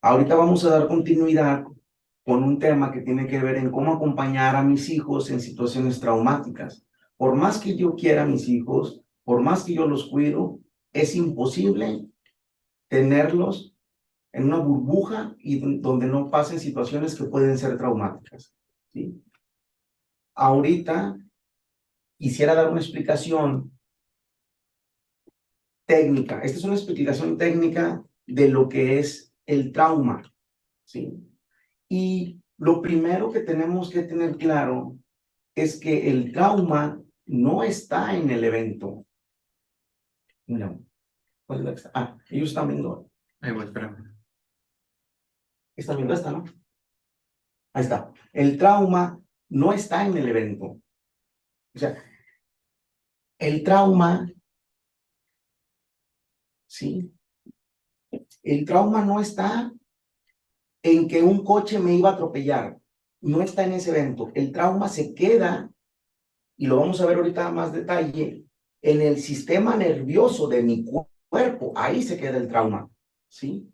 Ahorita vamos a dar continuidad con un tema que tiene que ver en cómo acompañar a mis hijos en situaciones traumáticas. Por más que yo quiera a mis hijos, por más que yo los cuido, es imposible tenerlos en una burbuja y donde no pasen situaciones que pueden ser traumáticas, ¿sí? Ahorita quisiera dar una explicación técnica. Esta es una explicación técnica de lo que es el trauma, ¿sí? Y lo primero que tenemos que tener claro es que el trauma no está en el evento. No. ¿Cuál es la que está? Ah, ellos están viendo. Ahí voy, espérame. Están viendo esta, ¿no? Ahí está. El trauma no está en el evento. O sea, el trauma, ¿sí? El trauma no está en que un coche me iba a atropellar. No está en ese evento. El trauma se queda, y lo vamos a ver ahorita a más detalle, en el sistema nervioso de mi cuerpo. Ahí se queda el trauma, ¿sí?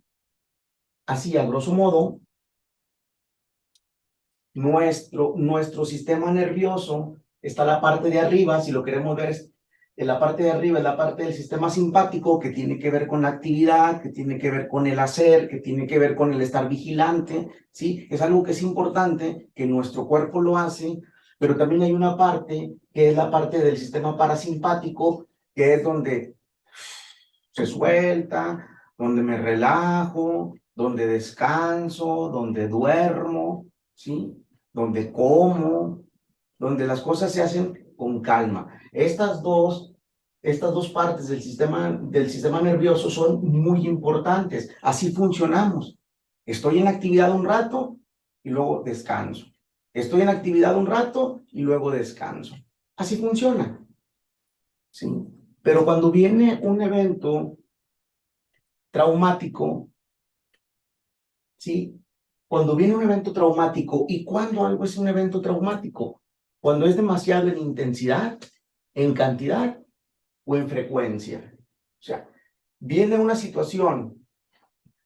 Así, a grosso modo, nuestro sistema nervioso está la parte de arriba, si lo queremos ver, en la parte de arriba es la parte del sistema simpático que tiene que ver con la actividad, que tiene que ver con el hacer, que tiene que ver con el estar vigilante, ¿sí? Es algo que es importante, que nuestro cuerpo lo hace, pero también hay una parte que es la parte del sistema parasimpático, que es donde se suelta, donde me relajo, donde descanso, donde duermo, ¿sí? Donde como, donde las cosas se hacen con calma. Estas dos partes del sistema nervioso son muy importantes. Así funcionamos. Estoy en actividad un rato y luego descanso. Estoy en actividad un rato y luego descanso. Así funciona, ¿sí? Pero cuando viene un evento traumático, ¿sí? Cuando viene un evento traumático, ¿y cuándo algo es un evento traumático? Cuando es demasiado en intensidad, en cantidad o en frecuencia. O sea, viene una situación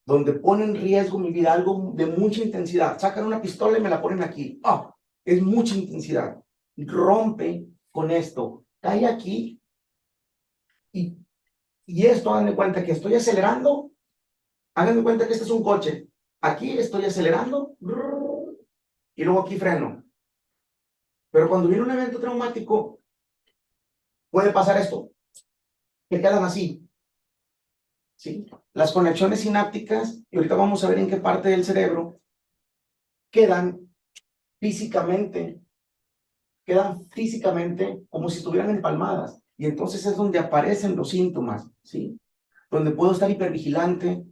donde pone en riesgo mi vida, algo de mucha intensidad. Sacan una pistola y me la ponen aquí. ¡Ah! Es mucha intensidad. Rompe con esto. Cae aquí y, y esto, hagan de cuenta que estoy acelerando. Hagan de cuenta que este es un coche. Aquí estoy acelerando y luego aquí freno. Pero cuando viene un evento traumático, puede pasar esto, que quedan así, ¿sí? Las conexiones sinápticas, y ahorita vamos a ver en qué parte del cerebro, quedan físicamente, como si estuvieran empalmadas. Y entonces es donde aparecen los síntomas, ¿sí? Donde puedo estar hipervigilante,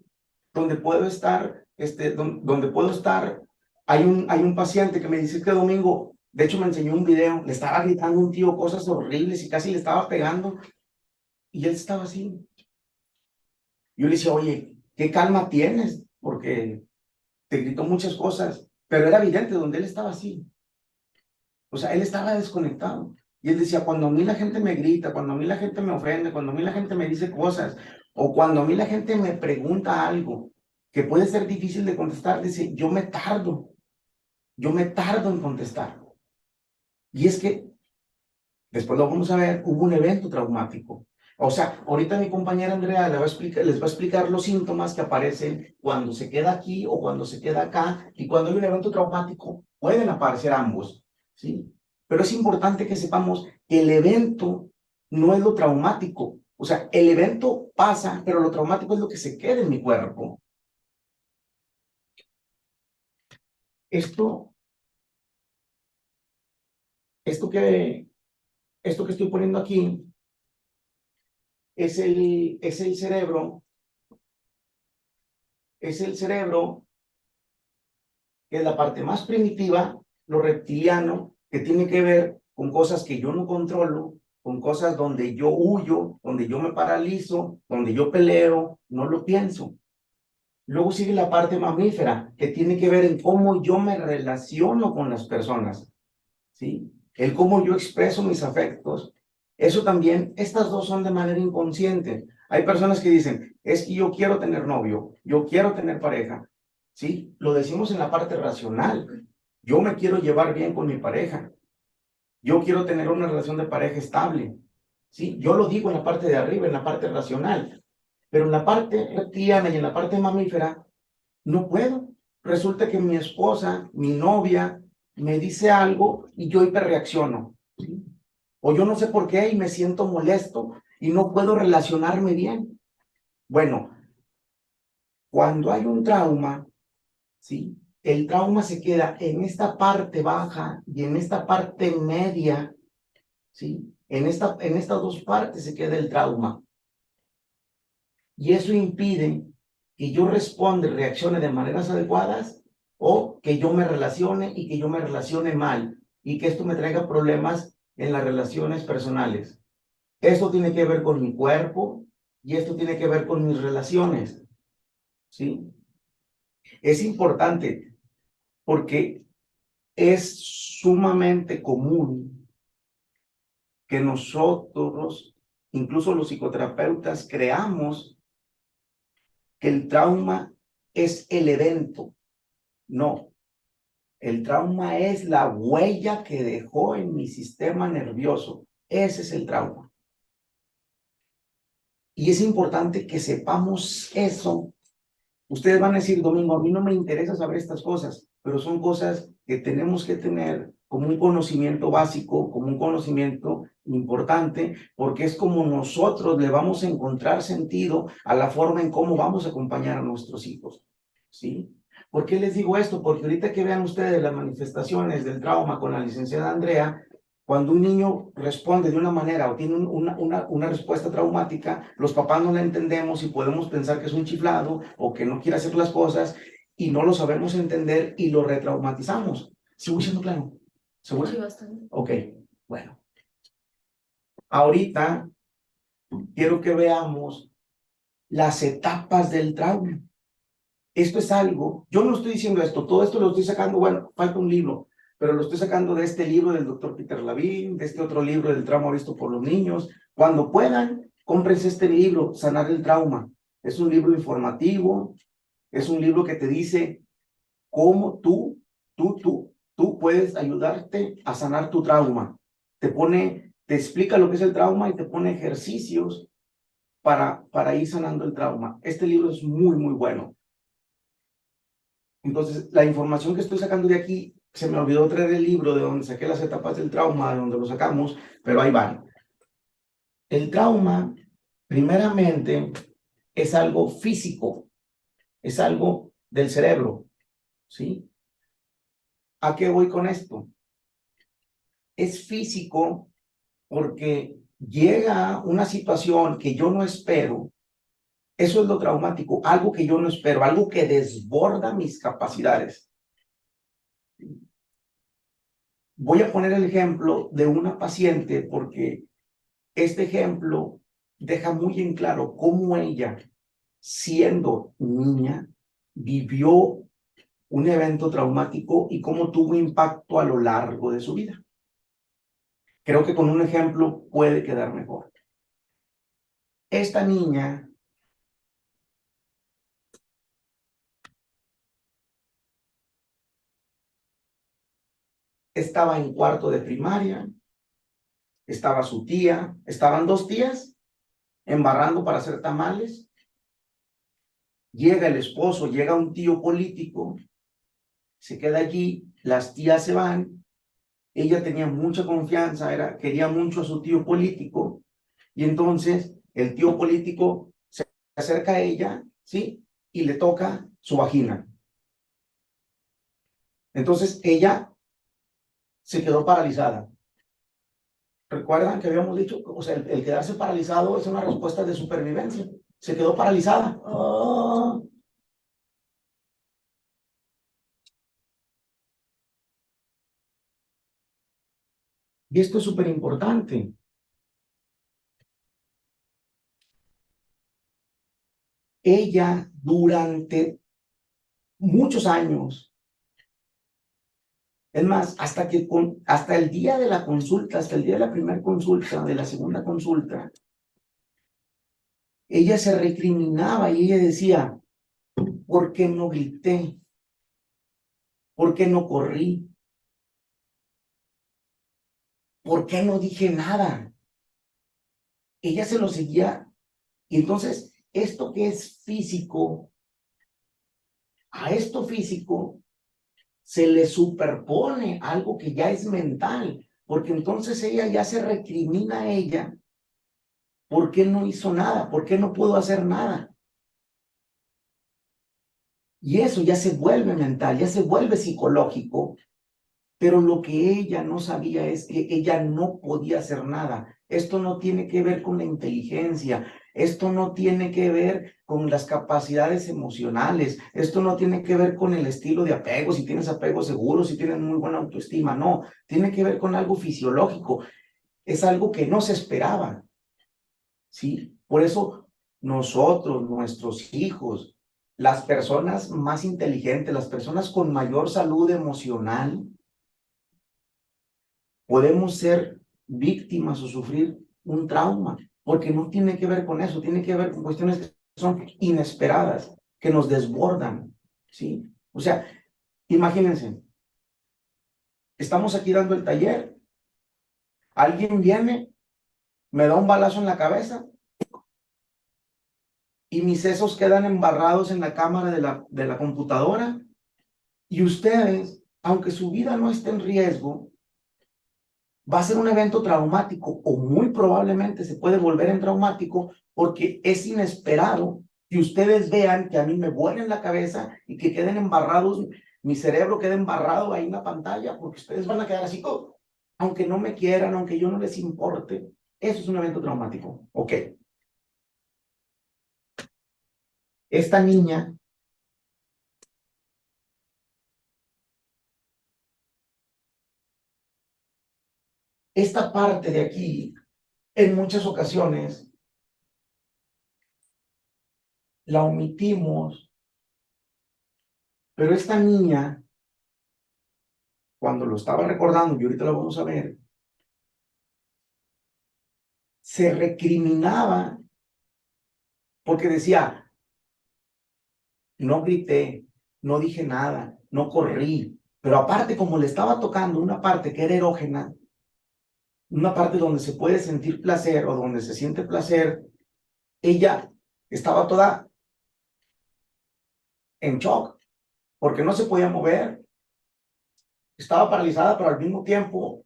donde puedo estar, donde puedo estar. Hay un paciente que me dice que domingo, de hecho me enseñó un video, le estaba gritando a un tío cosas horribles y casi le estaba pegando, y él estaba así. Yo le decía, oye, ¿qué calma tienes? Porque te gritó muchas cosas, pero era evidente donde él estaba así. O sea, él estaba desconectado. Y él decía, cuando a mí la gente me grita, cuando a mí la gente me ofende, cuando a mí la gente me dice cosas, o cuando a mí la gente me pregunta algo que puede ser difícil de contestar, dice, yo me tardo en contestar. Y es que, después lo vamos a ver, hubo un evento traumático. O sea, ahorita mi compañera Andrea les va a explicar los síntomas que aparecen cuando se queda aquí o cuando se queda acá, y cuando hay un evento traumático pueden aparecer ambos, ¿sí? Pero es importante que sepamos que el evento no es lo traumático. O sea, el evento pasa, pero lo traumático es lo que se queda en mi cuerpo. Esto, esto que, esto que estoy poniendo aquí es el cerebro, que es la parte más primitiva, lo reptiliano, que tiene que ver con cosas que yo no controlo, con cosas donde yo huyo, donde yo me paralizo, donde yo peleo, no lo pienso. Luego sigue la parte mamífera, que tiene que ver en cómo yo me relaciono con las personas, ¿sí? El cómo yo expreso mis afectos. Eso también, estas dos son de manera inconsciente. Hay personas que dicen, es que yo quiero tener novio, yo quiero tener pareja, ¿sí? Lo decimos en la parte racional. Yo me quiero llevar bien con mi pareja. Yo quiero tener una relación de pareja estable, ¿sí? Yo lo digo en la parte de arriba, en la parte racional. Pero en la parte reptiliana y en la parte mamífera, no puedo. Resulta que mi esposa, mi novia, me dice algo y yo hiperreacciono, ¿sí? O yo no sé por qué y me siento molesto y no puedo relacionarme bien. Bueno, cuando hay un trauma, ¿sí? El trauma se queda en esta parte baja y en esta parte media, ¿sí? En estas dos partes se queda el trauma. Y eso impide que yo responda y reaccione de maneras adecuadas o que yo me relacione y que yo me relacione mal y que esto me traiga problemas en las relaciones personales. Esto tiene que ver con mi cuerpo y esto tiene que ver con mis relaciones, ¿sí? Es importante porque es sumamente común que nosotros, incluso los psicoterapeutas, creamos que el trauma es el evento. No, el trauma es la huella que dejó en mi sistema nervioso. Ese es el trauma. Y es importante que sepamos eso. Ustedes van a decir, Domingo, a mí no me interesa saber estas cosas, pero son cosas que tenemos que tener como un conocimiento básico, como un conocimiento importante, porque es como nosotros le vamos a encontrar sentido a la forma en cómo vamos a acompañar a nuestros hijos, ¿sí? ¿Por qué les digo esto? Porque ahorita que vean ustedes las manifestaciones del trauma con la licenciada Andrea, cuando un niño responde de una manera o tiene una respuesta traumática, los papás no la entendemos y podemos pensar que es un chiflado o que no quiere hacer las cosas y no lo sabemos entender y lo retraumatizamos. ¿Se voy siendo claro? ¿Seguro? Sí, bastante. Ok, bueno. Ahorita quiero que veamos las etapas del trauma. Esto es algo, yo no estoy diciendo esto, todo esto lo estoy sacando, bueno, falta un libro, pero lo estoy sacando de este libro del doctor Peter Lavin, de este otro libro del trauma visto por los niños. Cuando puedan, cómprense este libro, Sanar el Trauma. Es un libro informativo, es un libro que te dice cómo tú puedes ayudarte a sanar tu trauma. Te explica lo que es el trauma y te pone ejercicios para ir sanando el trauma. Este libro es muy, muy bueno. Entonces, la información que estoy sacando de aquí, se me olvidó traer el libro de donde saqué las etapas del trauma, de donde lo sacamos, pero ahí van. El trauma, primeramente, es algo físico, es algo del cerebro, ¿sí? ¿A qué voy con esto? Es físico porque llega una situación que yo no espero. Eso es lo traumático, algo que yo no espero, algo que desborda mis capacidades. Voy a poner el ejemplo de una paciente porque este ejemplo deja muy en claro cómo ella, siendo niña, vivió un evento traumático y cómo tuvo impacto a lo largo de su vida. Creo que con un ejemplo puede quedar mejor. Esta niña estaba en cuarto de primaria, estaba su tía, estaban dos tías embarrando para hacer tamales. Llega el esposo, llega un tío político, se queda allí, las tías se van, ella tenía mucha confianza, quería mucho a su tío político, y entonces el tío político se acerca a ella, ¿sí? Y le toca su vagina. Entonces ella se quedó paralizada. ¿Recuerdan que habíamos dicho? O sea, el quedarse paralizado es una respuesta de supervivencia. Se quedó paralizada. ¡Oh! Y esto es súper importante. Ella durante muchos años, es más, hasta el día de la consulta, hasta el día de la primera consulta, de la segunda consulta, ella se recriminaba y ella decía, ¿por qué no grité? ¿Por qué no corrí? ¿Por qué no dije nada? Ella se lo seguía. Y entonces, esto que es físico, a esto físico se le superpone algo que ya es mental, porque entonces ella ya se recrimina a ella. ¿Por qué no hizo nada? ¿Por qué no pudo hacer nada? Y eso ya se vuelve mental, ya se vuelve psicológico, pero lo que ella no sabía es que ella no podía hacer nada. Esto no tiene que ver con la inteligencia, esto no tiene que ver con las capacidades emocionales, esto no tiene que ver con el estilo de apego, si tienes apego seguro, si tienes muy buena autoestima, no, tiene que ver con algo fisiológico, es algo que no se esperaba, ¿sí? Por eso nosotros, nuestros hijos, las personas más inteligentes, las personas con mayor salud emocional, podemos ser víctimas o sufrir un trauma, porque no tiene que ver con eso, tiene que ver con cuestiones que son inesperadas, que nos desbordan, ¿sí? O sea, imagínense, estamos aquí dando el taller, alguien viene, me da un balazo en la cabeza y mis sesos quedan embarrados en la cámara de la computadora y ustedes, aunque su vida no esté en riesgo, va a ser un evento traumático o muy probablemente se puede volver en traumático porque es inesperado que ustedes vean que a mí me vuelen la cabeza y que queden embarrados, mi cerebro quede embarrado ahí en la pantalla porque ustedes van a quedar así, oh, aunque no me quieran, aunque yo no les importe. Eso es un evento traumático. Ok. Esta niña esta parte de aquí, en muchas ocasiones, la omitimos, pero esta niña, cuando lo estaba recordando, y ahorita lo vamos a ver, se recriminaba porque decía, no grité, no dije nada, no corrí, pero aparte como le estaba tocando una parte que era erógena, una parte donde se puede sentir placer o donde se siente placer, ella estaba toda en shock porque no se podía mover, estaba paralizada, pero al mismo tiempo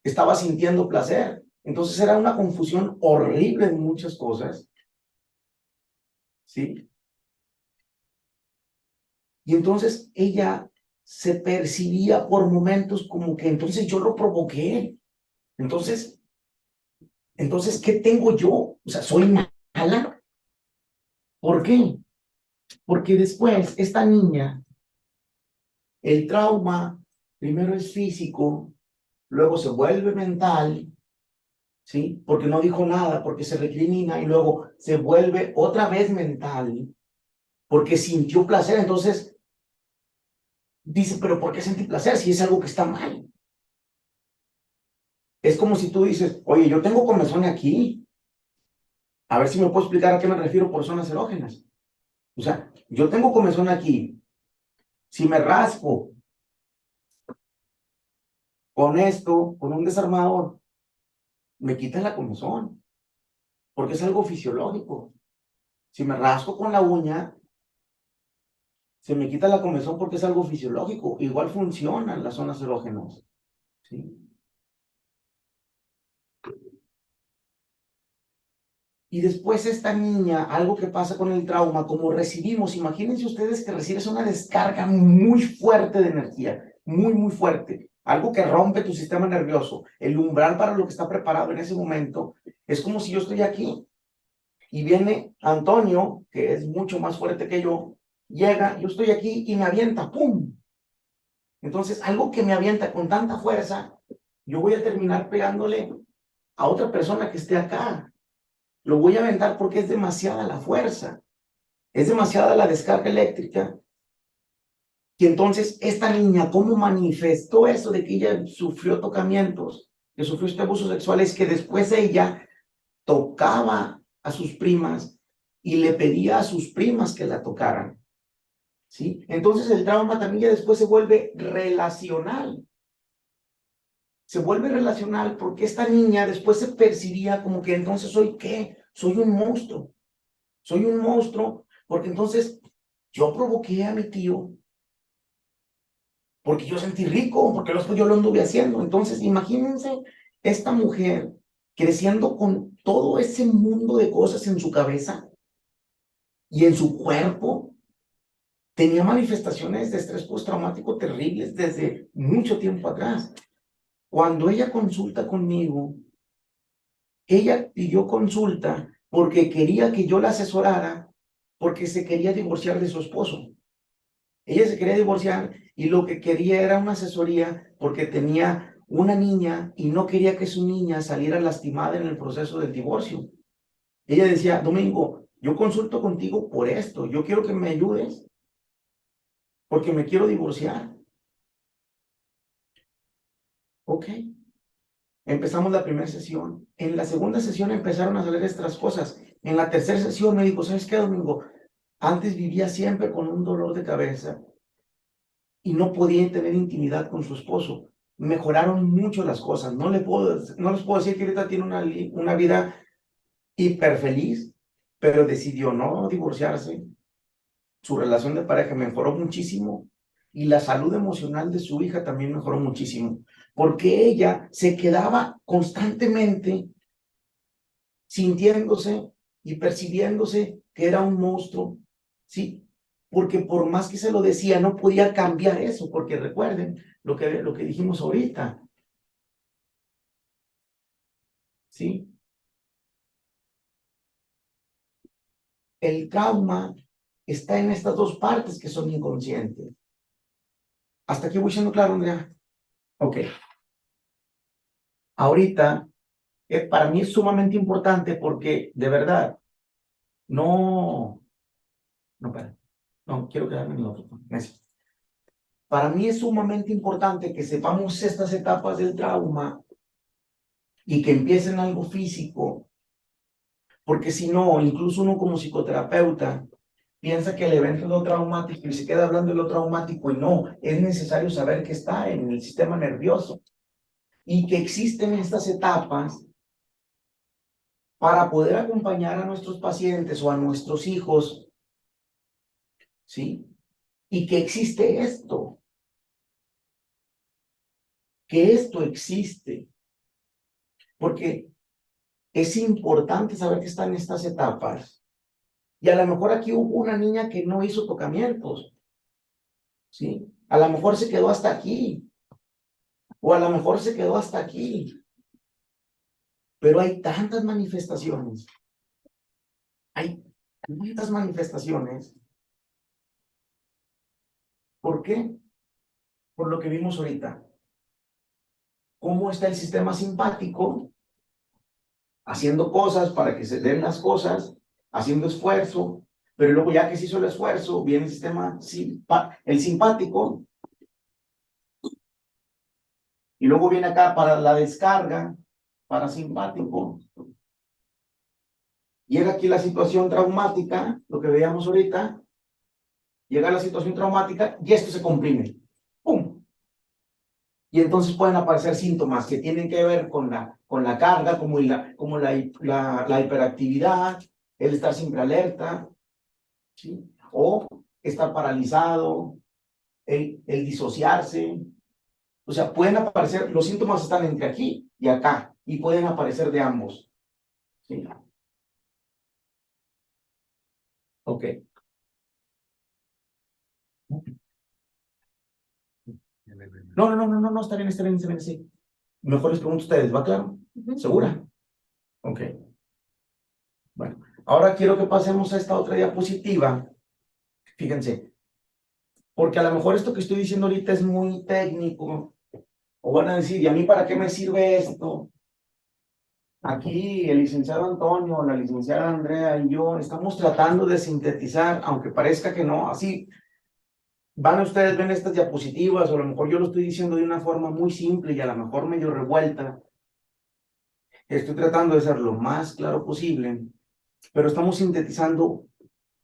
estaba sintiendo placer. Entonces era una confusión horrible de muchas cosas, ¿sí? Y entonces ella se percibía por momentos como que entonces yo lo provoqué. Entonces, ¿qué tengo yo? O sea, ¿soy mala? ¿Por qué? Porque después esta niña, el trauma primero es físico, luego se vuelve mental, ¿sí? Porque no dijo nada, porque se recrimina y luego se vuelve otra vez mental, porque sintió placer. Entonces dice, pero ¿por qué sentí placer si es algo que está mal? Es como si tú dices, oye, yo tengo comezón aquí, a ver si me puedo explicar a qué me refiero por zonas erógenas. O sea, yo tengo comezón aquí, si me raspo con esto, con un desarmador, me quita la comezón, porque es algo fisiológico. Si me rasco con la uña, se me quita la comezón porque es algo fisiológico. Igual funcionan las zonas erógenas, ¿sí? Y después esta niña, algo que pasa con el trauma, como recibimos, imagínense ustedes que recibes una descarga muy fuerte de energía, muy, muy fuerte, algo que rompe tu sistema nervioso, el umbral para lo que está preparado en ese momento, es como si yo estoy aquí y viene Antonio, que es mucho más fuerte que yo, llega, yo estoy aquí y me avienta, ¡pum! Entonces, algo que me avienta con tanta fuerza, yo voy a terminar pegándole a otra persona que esté acá. Lo voy a aventar porque es demasiada la fuerza, es demasiada la descarga eléctrica. Y entonces, esta niña, ¿cómo manifestó eso de que ella sufrió tocamientos, que sufrió este abuso sexual? Es que después ella tocaba a sus primas y le pedía a sus primas que la tocaran. ¿sí? Entonces el trauma también ya después se vuelve relacional. Se vuelve relacional porque esta niña después se percibía como que entonces soy ¿qué? Soy un monstruo. Soy un monstruo porque entonces yo provoqué a mi tío porque yo sentí rico, porque yo lo anduve haciendo. Entonces, imagínense esta mujer creciendo con todo ese mundo de cosas en su cabeza y en su cuerpo. Tenía manifestaciones de estrés postraumático terribles desde mucho tiempo atrás. Cuando ella consulta conmigo, ella pidió consulta porque quería que yo la asesorara, porque se quería divorciar de su esposo. Ella se quería divorciar y lo que quería era una asesoría porque tenía una niña y no quería que su niña saliera lastimada en el proceso del divorcio. Ella decía, Domingo, yo consulto contigo por esto, yo quiero que me ayudes porque me quiero divorciar. Ok, empezamos la primera sesión. En la segunda sesión empezaron a salir estas cosas. En la tercera sesión me dijo, ¿sabes qué, Domingo? Antes vivía siempre con un dolor de cabeza y no podía tener intimidad con su esposo. Mejoraron mucho las cosas. No les puedo decir que ahorita tiene una vida hiper feliz, pero decidió no divorciarse. Su relación de pareja mejoró muchísimo y la salud emocional de su hija también mejoró muchísimo, porque ella se quedaba constantemente sintiéndose y percibiéndose que era un monstruo, ¿sí? Porque por más que se lo decía, no podía cambiar eso, porque recuerden lo que dijimos ahorita, ¿sí? El trauma está en estas dos partes que son inconscientes. ¿Hasta aquí voy siendo claro, Andrea? Ok. Ahorita, para mí es sumamente importante porque, de verdad, espera, no, quiero quedarme en la otra. Para mí es sumamente importante que sepamos estas etapas del trauma y que empiecen algo físico, porque si no, incluso uno como psicoterapeuta piensa que el evento es lo traumático y se queda hablando de lo traumático y no, es necesario saber que está en el sistema nervioso y que existen estas etapas para poder acompañar a nuestros pacientes o a nuestros hijos, ¿sí? Y que existe esto, que esto existe, porque es importante saber que están estas etapas. Y a lo mejor aquí hubo una niña que no hizo tocamientos, ¿sí? A lo mejor se quedó hasta aquí, o a lo mejor se quedó hasta aquí, pero hay tantas manifestaciones, hay tantas manifestaciones. ¿Por qué? Por lo que vimos ahorita. ¿Cómo está el sistema simpático? Haciendo cosas para que se den las cosas, haciendo esfuerzo, pero luego ya que se hizo el esfuerzo, viene el sistema el simpático, y luego viene acá para la descarga, parasimpático. Llega aquí la situación traumática, lo que veíamos ahorita, llega la situación traumática y esto se comprime. ¡Pum! Y entonces pueden aparecer síntomas que tienen que ver con la carga, como la hiperactividad, el estar siempre alerta, ¿sí? O estar paralizado, el disociarse. O sea, pueden aparecer, los síntomas están entre aquí y acá, y pueden aparecer de ambos. ¿Sí? Ok. No, está bien, sí. Mejor les pregunto a ustedes, ¿va claro? ¿Segura? Ok. Bueno, ahora quiero que pasemos a esta otra diapositiva. Fíjense, porque a lo mejor esto que estoy diciendo ahorita es muy técnico, o van a decir, ¿y a mí para qué me sirve esto? Aquí el licenciado Antonio, la licenciada Andrea y yo estamos tratando de sintetizar, aunque parezca que no, así van ustedes, ven estas diapositivas, o a lo mejor yo lo estoy diciendo de una forma muy simple y a lo mejor medio revuelta. Estoy tratando de ser lo más claro posible, pero estamos sintetizando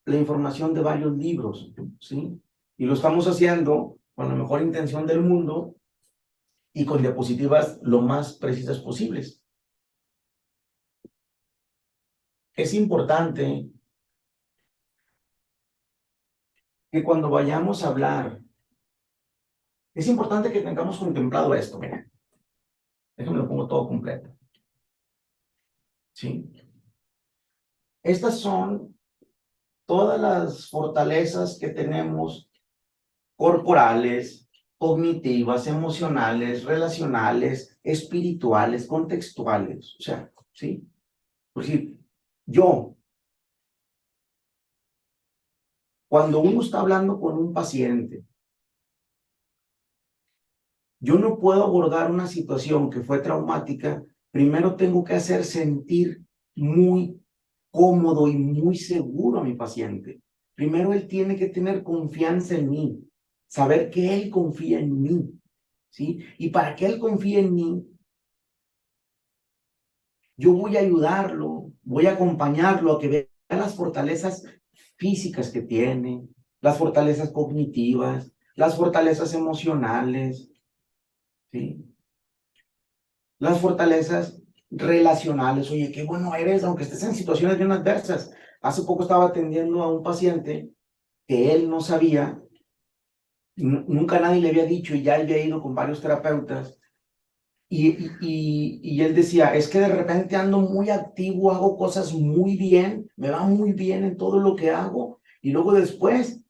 la información de varios libros, ¿sí? Y lo estamos haciendo con la mejor intención del mundo y con diapositivas lo más precisas posibles. Es importante que cuando vayamos a hablar, es importante que tengamos contemplado esto. Mira, déjame lo pongo todo completo. ¿Sí? Estas son todas las fortalezas que tenemos corporales, cognitivas, emocionales, relacionales, espirituales, contextuales. O sea, ¿sí? Por decir, yo, cuando uno está hablando con un paciente, yo no puedo abordar una situación que fue traumática, primero tengo que hacer sentir muy cómodo y muy seguro a mi paciente. Primero él tiene que tener confianza en mí, saber que él confía en mí, ¿sí? Y para que él confíe en mí, yo voy a ayudarlo, voy a acompañarlo a que vea las fortalezas físicas que tiene, las fortalezas cognitivas, las fortalezas emocionales, ¿sí? Las fortalezas relacionales. Oye, qué bueno eres, aunque estés en situaciones bien adversas. Hace poco estaba atendiendo a un paciente que él no sabía, nunca nadie le había dicho y ya había ido con varios terapeutas. Y él decía, es que de repente ando muy activo, hago cosas muy bien, me va muy bien en todo lo que hago y luego después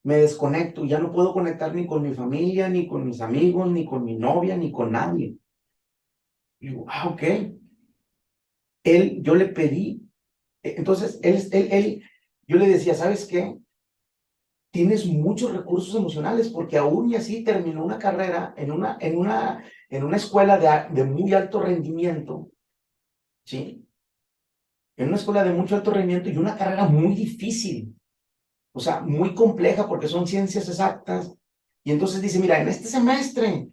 me desconecto, ya no puedo conectar ni con mi familia, ni con mis amigos, ni con mi novia, ni con nadie. Y digo, ok. Yo le pedí, entonces yo le decía, ¿sabes qué? Tienes muchos recursos emocionales porque aún y así terminó una carrera en una escuela de muy alto rendimiento, ¿sí? En una escuela de mucho alto rendimiento y una carrera muy difícil, o sea, muy compleja porque son ciencias exactas. Y entonces dice, mira, en este semestre,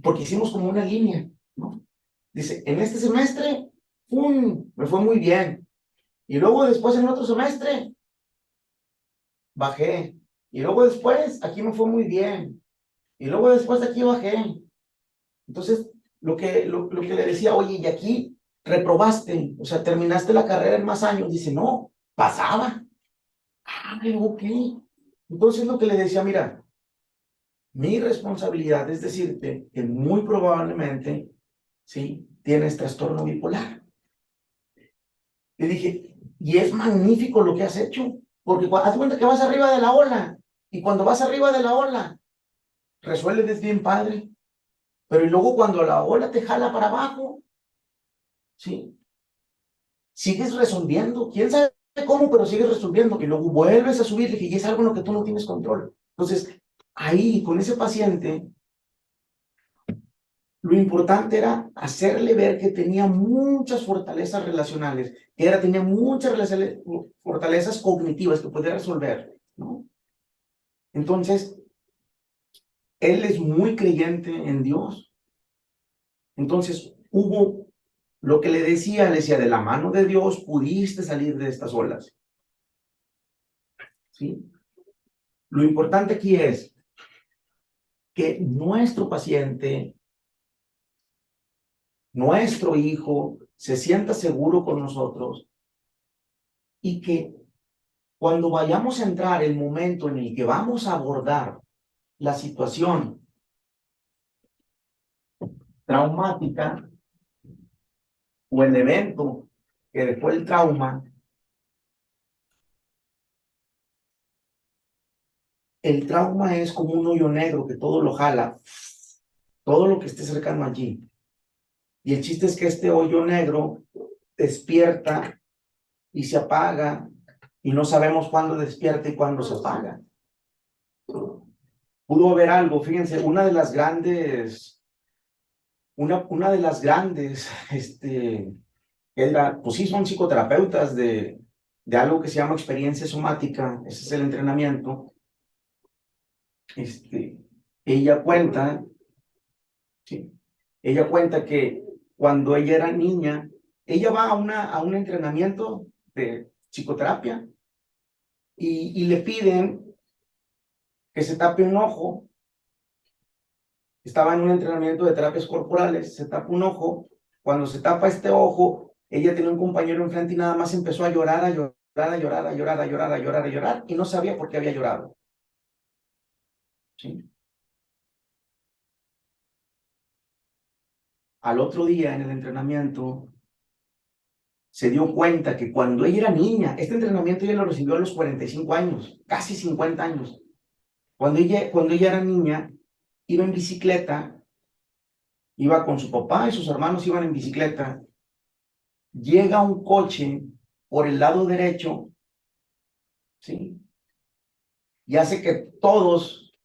porque hicimos como una línea, ¿no? Dice, en este semestre, ¡pum! Me fue muy bien. Y luego después en otro semestre, bajé. Y luego después, aquí me fue muy bien. Y luego después de aquí bajé. Entonces, lo que le decía, oye, y aquí reprobaste, o sea, terminaste la carrera en más años. Dice, no, pasaba. Ah, ok. Entonces lo que le decía, mira, mi responsabilidad es decirte que muy probablemente, sí, tienes trastorno bipolar. Le dije, y es magnífico lo que has hecho, porque haz cuenta que vas arriba de la ola, y cuando vas arriba de la ola, resuelves bien padre, pero y luego cuando la ola te jala para abajo, ¿sí? Sigues resolviendo, quién sabe cómo, pero sigues resolviendo, y luego vuelves a subir, y es algo en lo que tú no tienes control. Entonces, ahí, con ese paciente, lo importante era hacerle ver que tenía muchas fortalezas relacionales, tenía muchas fortalezas cognitivas que podía resolver, ¿no? Entonces, él es muy creyente en Dios. Entonces, hubo lo que le decía, de la mano de Dios pudiste salir de estas olas, ¿sí? Lo importante aquí es que nuestro paciente, nuestro hijo, se sienta seguro con nosotros y que cuando vayamos a entrar el momento en el que vamos a abordar la situación traumática o el evento que dejó el trauma, el trauma es como un hoyo negro que todo lo jala, todo lo que esté cercano allí. Y el chiste es que este hoyo negro despierta y se apaga y no sabemos cuándo despierta y cuándo se apaga. Pudo haber algo, fíjense, una de las grandes, pues sí, son psicoterapeutas de algo que se llama experiencia somática, ese es el entrenamiento. Ella cuenta, ¿sí? Ella cuenta que cuando ella era niña, ella va a un entrenamiento de psicoterapia y le piden que se tape un ojo. Estaba en un entrenamiento de terapias corporales, se tapa un ojo. Cuando se tapa este ojo, ella tenía un compañero enfrente y nada más empezó a llorar, a llorar, a llorar, a llorar, a llorar, a llorar, a llorar, y no sabía por qué había llorado. ¿Sí? Al otro día en el entrenamiento, se dio cuenta que cuando ella era niña, este entrenamiento ella lo recibió a los 45 años, casi 50 años. Cuando ella era niña, iba en bicicleta, iba con su papá y sus hermanos iban en bicicleta. Llega un coche por el lado derecho, ¿sí? Y hace que todos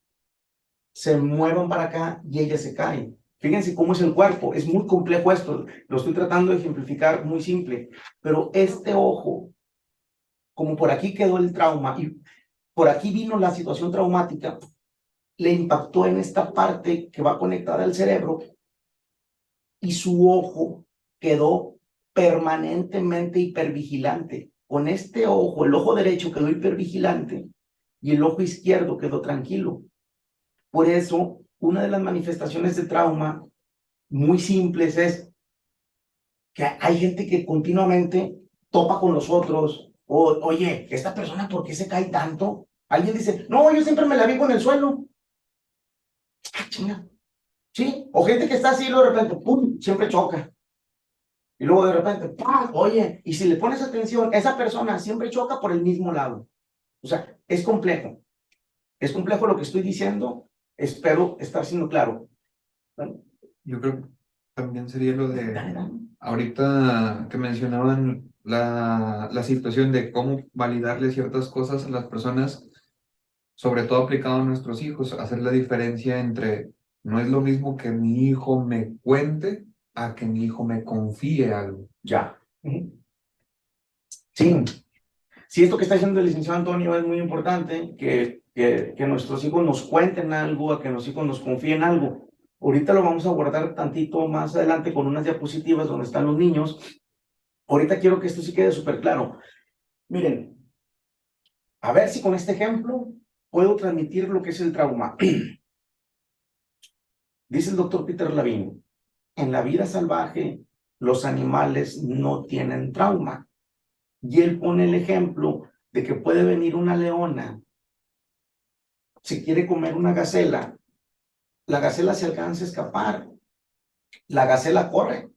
se muevan para acá y ella se cae. Fíjense cómo es el cuerpo, es muy complejo esto, lo estoy tratando de ejemplificar muy simple, pero este ojo, como por aquí quedó el trauma y por aquí vino la situación traumática, le impactó en esta parte que va conectada al cerebro y su ojo quedó permanentemente hipervigilante. Con este ojo, el ojo derecho quedó hipervigilante y el ojo izquierdo quedó tranquilo. Por eso, una de las manifestaciones de trauma muy simples es que hay gente que continuamente topa con los otros. Oye, ¿esta persona por qué se cae tanto? Alguien dice, no, yo siempre me la vivo en el suelo. Ah, chinga. ¿Sí? O gente que está así y luego de repente, ¡pum!, siempre choca. Y luego de repente, ¡pam!, oye, y si le pones atención, esa persona siempre choca por el mismo lado. O sea, es complejo. Es complejo lo que estoy diciendo. Espero estar siendo claro. ¿Vale? Yo creo que también sería lo Dale, de, dale. ahorita que mencionaban la situación de cómo validarle ciertas cosas a las personas, sobre todo aplicado a nuestros hijos, hacer la diferencia entre, no es lo mismo que mi hijo me cuente a que mi hijo me confíe algo. Ya. Sí. Sí, esto que está diciendo el licenciado Antonio es muy importante, que nuestros hijos nos cuenten algo, a que nuestros hijos nos confíen algo. Ahorita lo vamos a guardar tantito más adelante con unas diapositivas donde están los niños. Ahorita quiero que esto sí quede súper claro. Miren, a ver si con este ejemplo puedo transmitir lo que es el trauma. Dice el doctor Peter Levine, en la vida salvaje los animales no tienen trauma. Y él pone el ejemplo de que puede venir una leona, si quiere comer una gacela, la gacela se alcanza a escapar, la gacela corre,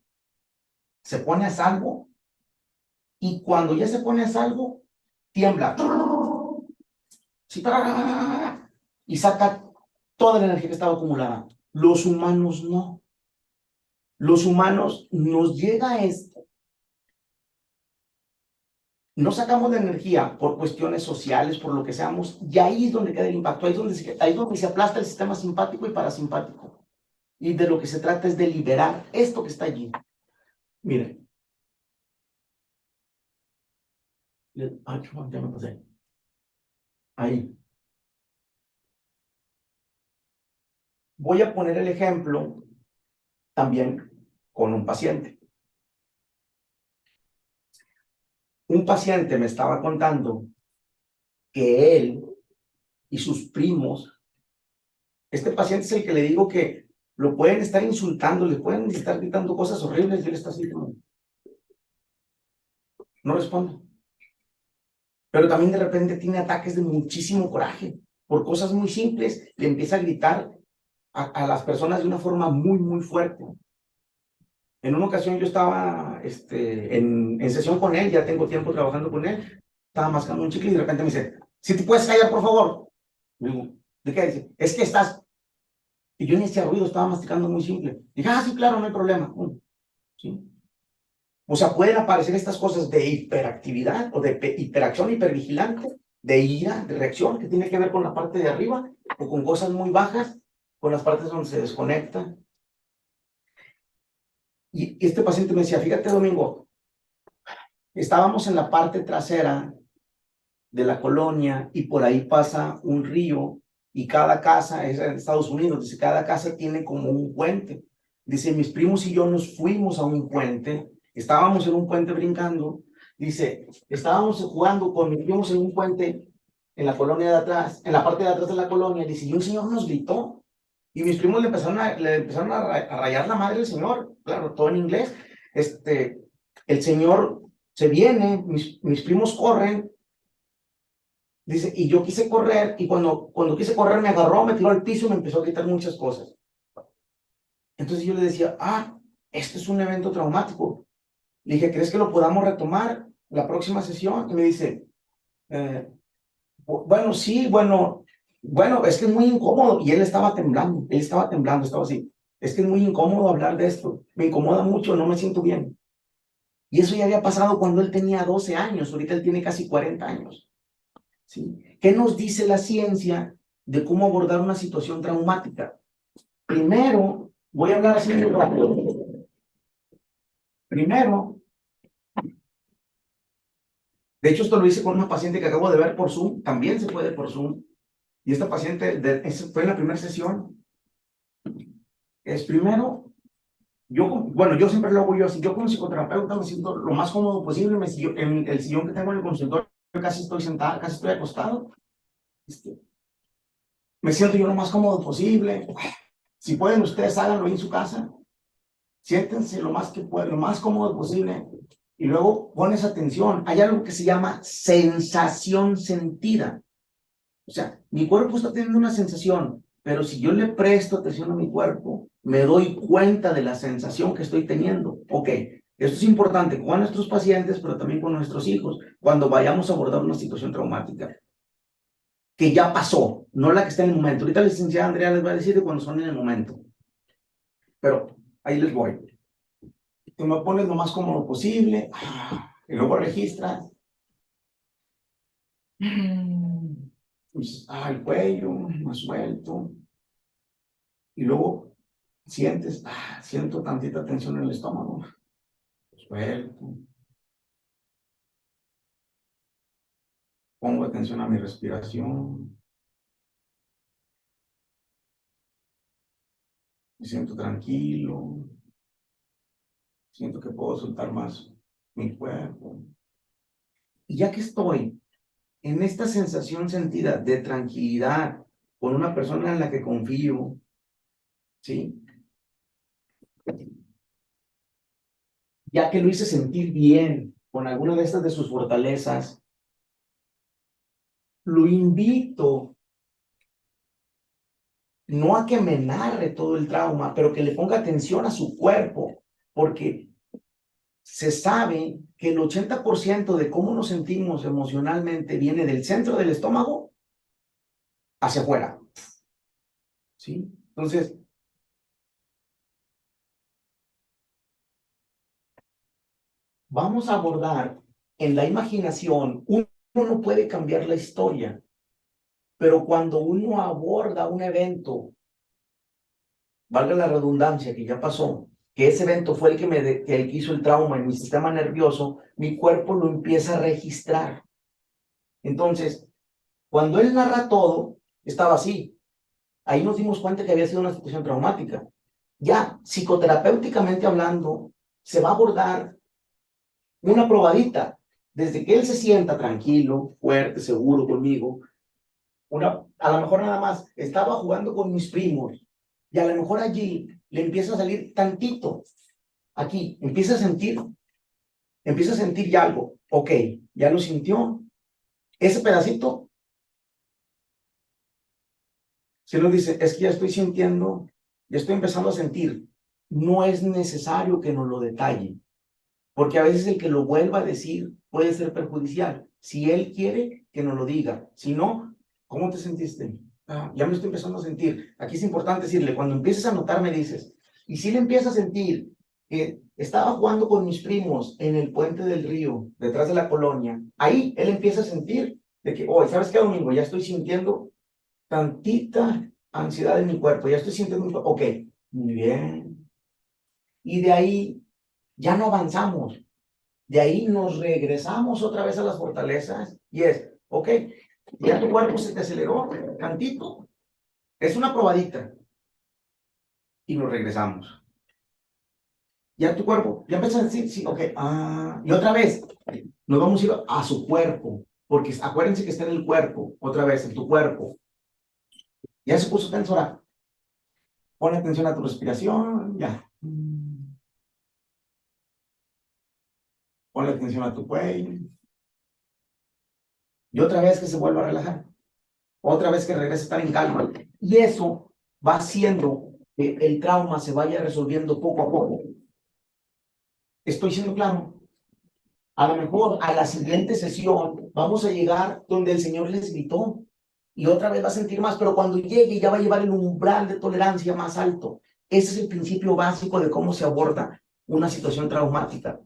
se pone a salvo y cuando ya se pone a salvo, tiembla sí, y saca toda la energía que estaba acumulada. Los humanos no. Los humanos nos llega esto. No sacamos la energía por cuestiones sociales, por lo que seamos, y ahí es donde queda el impacto, ahí es donde se aplasta el sistema simpático y parasimpático. Y de lo que se trata es de liberar esto que está allí. Miren. Ay, ya me pasé. Ahí. Voy a poner el ejemplo también con un paciente. Un paciente me estaba contando que él y sus primos, este paciente es el que le digo que lo pueden estar insultando, le pueden estar gritando cosas horribles y él está así como, no responde. Pero también de repente tiene ataques de muchísimo coraje por cosas muy simples, le empieza a gritar a las personas de una forma muy, muy fuerte. En una ocasión yo estaba en sesión con él, ya tengo tiempo trabajando con él, estaba mascando un chicle y de repente me dice, si te puedes callar, por favor. Le digo, ¿de qué? Dice, es que estás... Y yo ni hacía ruido, estaba masticando muy simple. Dije, ah, sí, claro, no hay problema. ¿Sí? O sea, pueden aparecer estas cosas de hiperactividad o de hiperacción hipervigilante, de ira, de reacción, que tiene que ver con la parte de arriba, o con cosas muy bajas, con las partes donde se desconecta. Y este paciente me decía, fíjate, Domingo, estábamos en la parte trasera de la colonia y por ahí pasa un río y cada casa, es en Estados Unidos, dice, cada casa tiene como un puente. Dice, mis primos y yo nos fuimos a un puente, estábamos en un puente brincando, dice, estábamos jugando con mis primos en un puente en la colonia de atrás, en la parte de atrás de la colonia, dice, y un señor nos gritó, y mis primos le empezaron a rayar la madre al señor, claro, todo en inglés. El señor se viene, mis primos corren, dice, y yo quise correr, y cuando quise correr me agarró, me tiró al piso y me empezó a gritar muchas cosas. Entonces yo le decía, esto es un evento traumático. Le dije, ¿crees que lo podamos retomar la próxima sesión? Y me dice, bueno, sí, bueno, es que es muy incómodo. Y él estaba temblando, estaba así. Es que es muy incómodo hablar de esto. Me incomoda mucho, no me siento bien. Y eso ya había pasado cuando él tenía 12 años, ahorita él tiene casi 40 años. ¿Sí? ¿Qué nos dice la ciencia de cómo abordar una situación traumática? Primero, voy a hablar así muy rápido. Primero, de hecho esto lo hice con una paciente que acabo de ver por Zoom, también se puede por Zoom. Y esta paciente fue en la primera sesión. Es primero, yo siempre lo hago yo así. Yo como psicoterapeuta me siento lo más cómodo posible. En el sillón que tengo en el consultorio, casi estoy sentada, casi estoy acostado. Me siento yo lo más cómodo posible. Si pueden, ustedes háganlo ahí en su casa. Siéntense lo más que pueden, lo más cómodo posible. Y luego pones atención. Hay algo que se llama sensación sentida. O sea, mi cuerpo está teniendo una sensación, pero si yo le presto atención a mi cuerpo, me doy cuenta de la sensación que estoy teniendo. Ok, esto es importante con nuestros pacientes, pero también con nuestros hijos, cuando vayamos a abordar una situación traumática, que ya pasó, no la que está en el momento. Ahorita la licenciada Andrea les va a decir de cuando son en el momento, pero ahí les voy. Tú me pones lo más cómodo posible, y luego registras. Pues, el cuello, más suelto. Y luego sientes, siento tantita tensión en el estómago. Suelto. Pongo atención a mi respiración. Me siento tranquilo. Siento que puedo soltar más mi cuerpo. Y ya que estoy en esta sensación sentida de tranquilidad con una persona en la que confío, ¿sí? Ya que lo hice sentir bien con alguna de estas de sus fortalezas, lo invito no a que me narre todo el trauma, pero que le ponga atención a su cuerpo, porque se sabe que el 80% de cómo nos sentimos emocionalmente viene del centro del estómago hacia afuera, ¿sí? Entonces, vamos a abordar en la imaginación, uno no puede cambiar la historia, pero cuando uno aborda un evento, valga la redundancia, que ya pasó, que ese evento fue el que hizo el trauma en mi sistema nervioso, mi cuerpo lo empieza a registrar. Entonces, cuando él narra todo, estaba así. Ahí nos dimos cuenta que había sido una situación traumática. Ya, psicoterapéuticamente hablando, se va a abordar una probadita. Desde que él se sienta tranquilo, fuerte, seguro conmigo, a lo mejor nada más estaba jugando con mis primos y a lo mejor allí le empieza a salir tantito. Aquí, empieza a sentir ya algo. Ok, ya lo sintió. Ese pedacito, si uno dice, es que ya estoy sintiendo, ya estoy empezando a sentir, no es necesario que nos lo detalle, porque a veces el que lo vuelva a decir puede ser perjudicial. Si él quiere, que nos lo diga. Si no, ¿cómo te sentiste? Ya me estoy empezando a sentir. Aquí es importante decirle, cuando empieces a notar, me dices, y si le empiezas a sentir que estaba jugando con mis primos en el puente del río, detrás de la colonia, ahí él empieza a sentir de que, ¿sabes qué, Domingo? Ya estoy sintiendo tantita ansiedad en mi cuerpo, ya estoy sintiendo, ok, muy bien. Y de ahí ya no avanzamos, de ahí nos regresamos otra vez a las fortalezas y ok, ya tu cuerpo se te aceleró tantito, es una probadita y nos regresamos. Ya tu cuerpo, ya empieza a decir, sí, ok, y otra vez, nos vamos a ir a su cuerpo, porque acuérdense que está en el cuerpo, otra vez, en tu cuerpo. Ya se puso tenso ahora. Pon atención a tu respiración, ya. Ponle atención a tu cuello. Y otra vez que se vuelva a relajar. Otra vez que regrese a estar en calma. Y eso va haciendo que el trauma se vaya resolviendo poco a poco. ¿Estoy siendo claro? A lo mejor a la siguiente sesión vamos a llegar donde el Señor les gritó y otra vez va a sentir más, pero cuando llegue ya va a llevar el umbral de tolerancia más alto. Ese es el principio básico de cómo se aborda una situación traumática.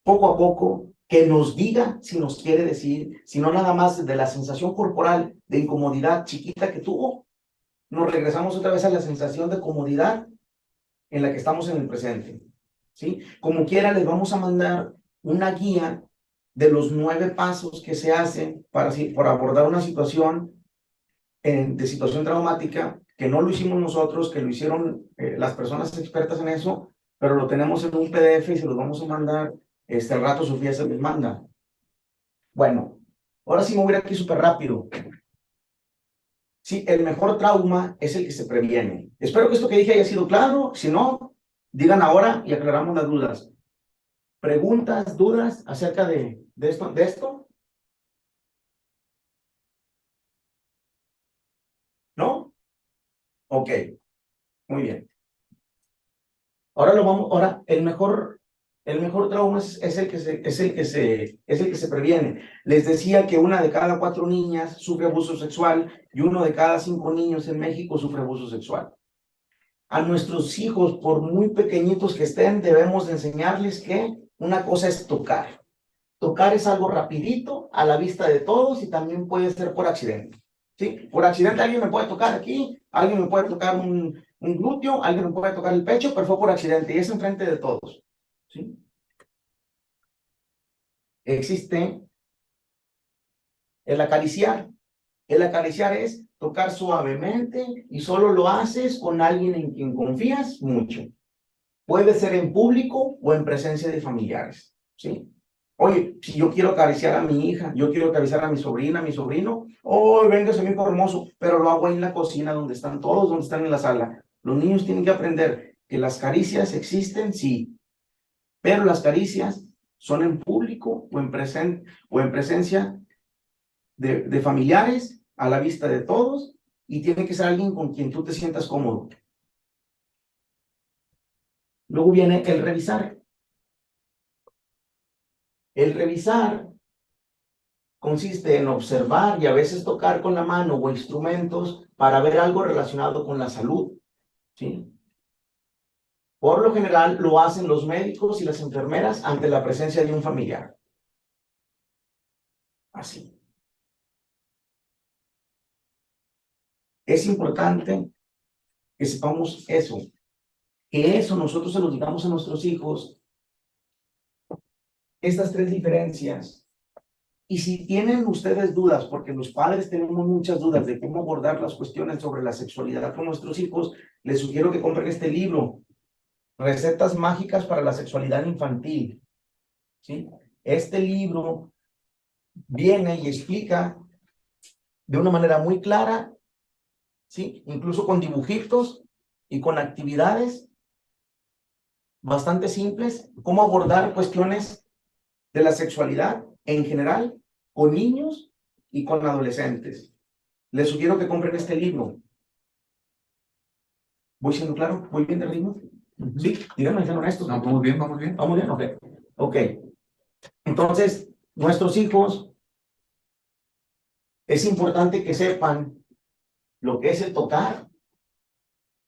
Poco a poco, que nos diga si nos quiere decir, si no nada más de la sensación corporal de incomodidad chiquita que tuvo, nos regresamos otra vez a la sensación de comodidad en la que estamos en el presente. ¿Sí? Como quiera, les vamos a mandar una guía de los 9 pasos que se hacen para abordar una situación de situación traumática, que no lo hicimos nosotros, que lo hicieron las personas expertas en eso, pero lo tenemos en un PDF y se los vamos a mandar. Al rato Sofía se les manda. Bueno, ahora sí me voy a ir aquí súper rápido. Sí, el mejor trauma es el que se previene. Espero que esto que dije haya sido claro. Si no, digan ahora y aclaramos las dudas. ¿Preguntas, dudas acerca de esto? ¿No? Ok, muy bien. Ahora el mejor trauma es el que se previene. Les decía que 1 de cada 4 niñas sufre abuso sexual y 1 de cada 5 niños en México sufre abuso sexual. A nuestros hijos, por muy pequeñitos que estén, debemos de enseñarles que una cosa es tocar. Tocar es algo rapidito, a la vista de todos y también puede ser por accidente. ¿Sí? Por accidente alguien me puede tocar aquí, alguien me puede tocar un glúteo, alguien me puede tocar el pecho, pero fue por accidente y es enfrente de todos. ¿Sí? Existe el acariciar. El acariciar es tocar suavemente y solo lo haces con alguien en quien confías mucho. Puede ser en público o en presencia de familiares. ¿Sí? Oye, si yo quiero acariciar a mi hija, yo quiero acariciar a mi sobrina, a mi sobrino, oh, véngase mi hijo hermoso, pero lo hago en la cocina donde están todos, donde están en la sala. Los niños tienen que aprender que las caricias existen, sí, pero las caricias son en público o en presencia de familiares, a la vista de todos, y tiene que ser alguien con quien tú te sientas cómodo. Luego viene el revisar. El revisar consiste en observar y a veces tocar con la mano o instrumentos para ver algo relacionado con la salud. ¿Sí? Por lo general lo hacen los médicos y las enfermeras ante la presencia de un familiar. Así. Es importante que sepamos eso, que eso nosotros se lo digamos a nuestros hijos, estas 3 diferencias. Y si tienen ustedes dudas, porque los padres tenemos muchas dudas de cómo abordar las cuestiones sobre la sexualidad con nuestros hijos, les sugiero que compren este libro, Recetas mágicas para la sexualidad infantil. ¿Sí? Este libro viene y explica de una manera muy clara, ¿sí? Incluso con dibujitos y con actividades bastante simples, cómo abordar cuestiones de la sexualidad en general con niños y con adolescentes. Les sugiero que compren este libro. ¿Voy siendo claro? ¿Voy bien de ritmo? Sí, díganme, sean honestos. No, vamos bien, vamos bien. ¿Vamos bien? Ok. Ok. Entonces, nuestros hijos, es importante que sepan lo que es el tocar,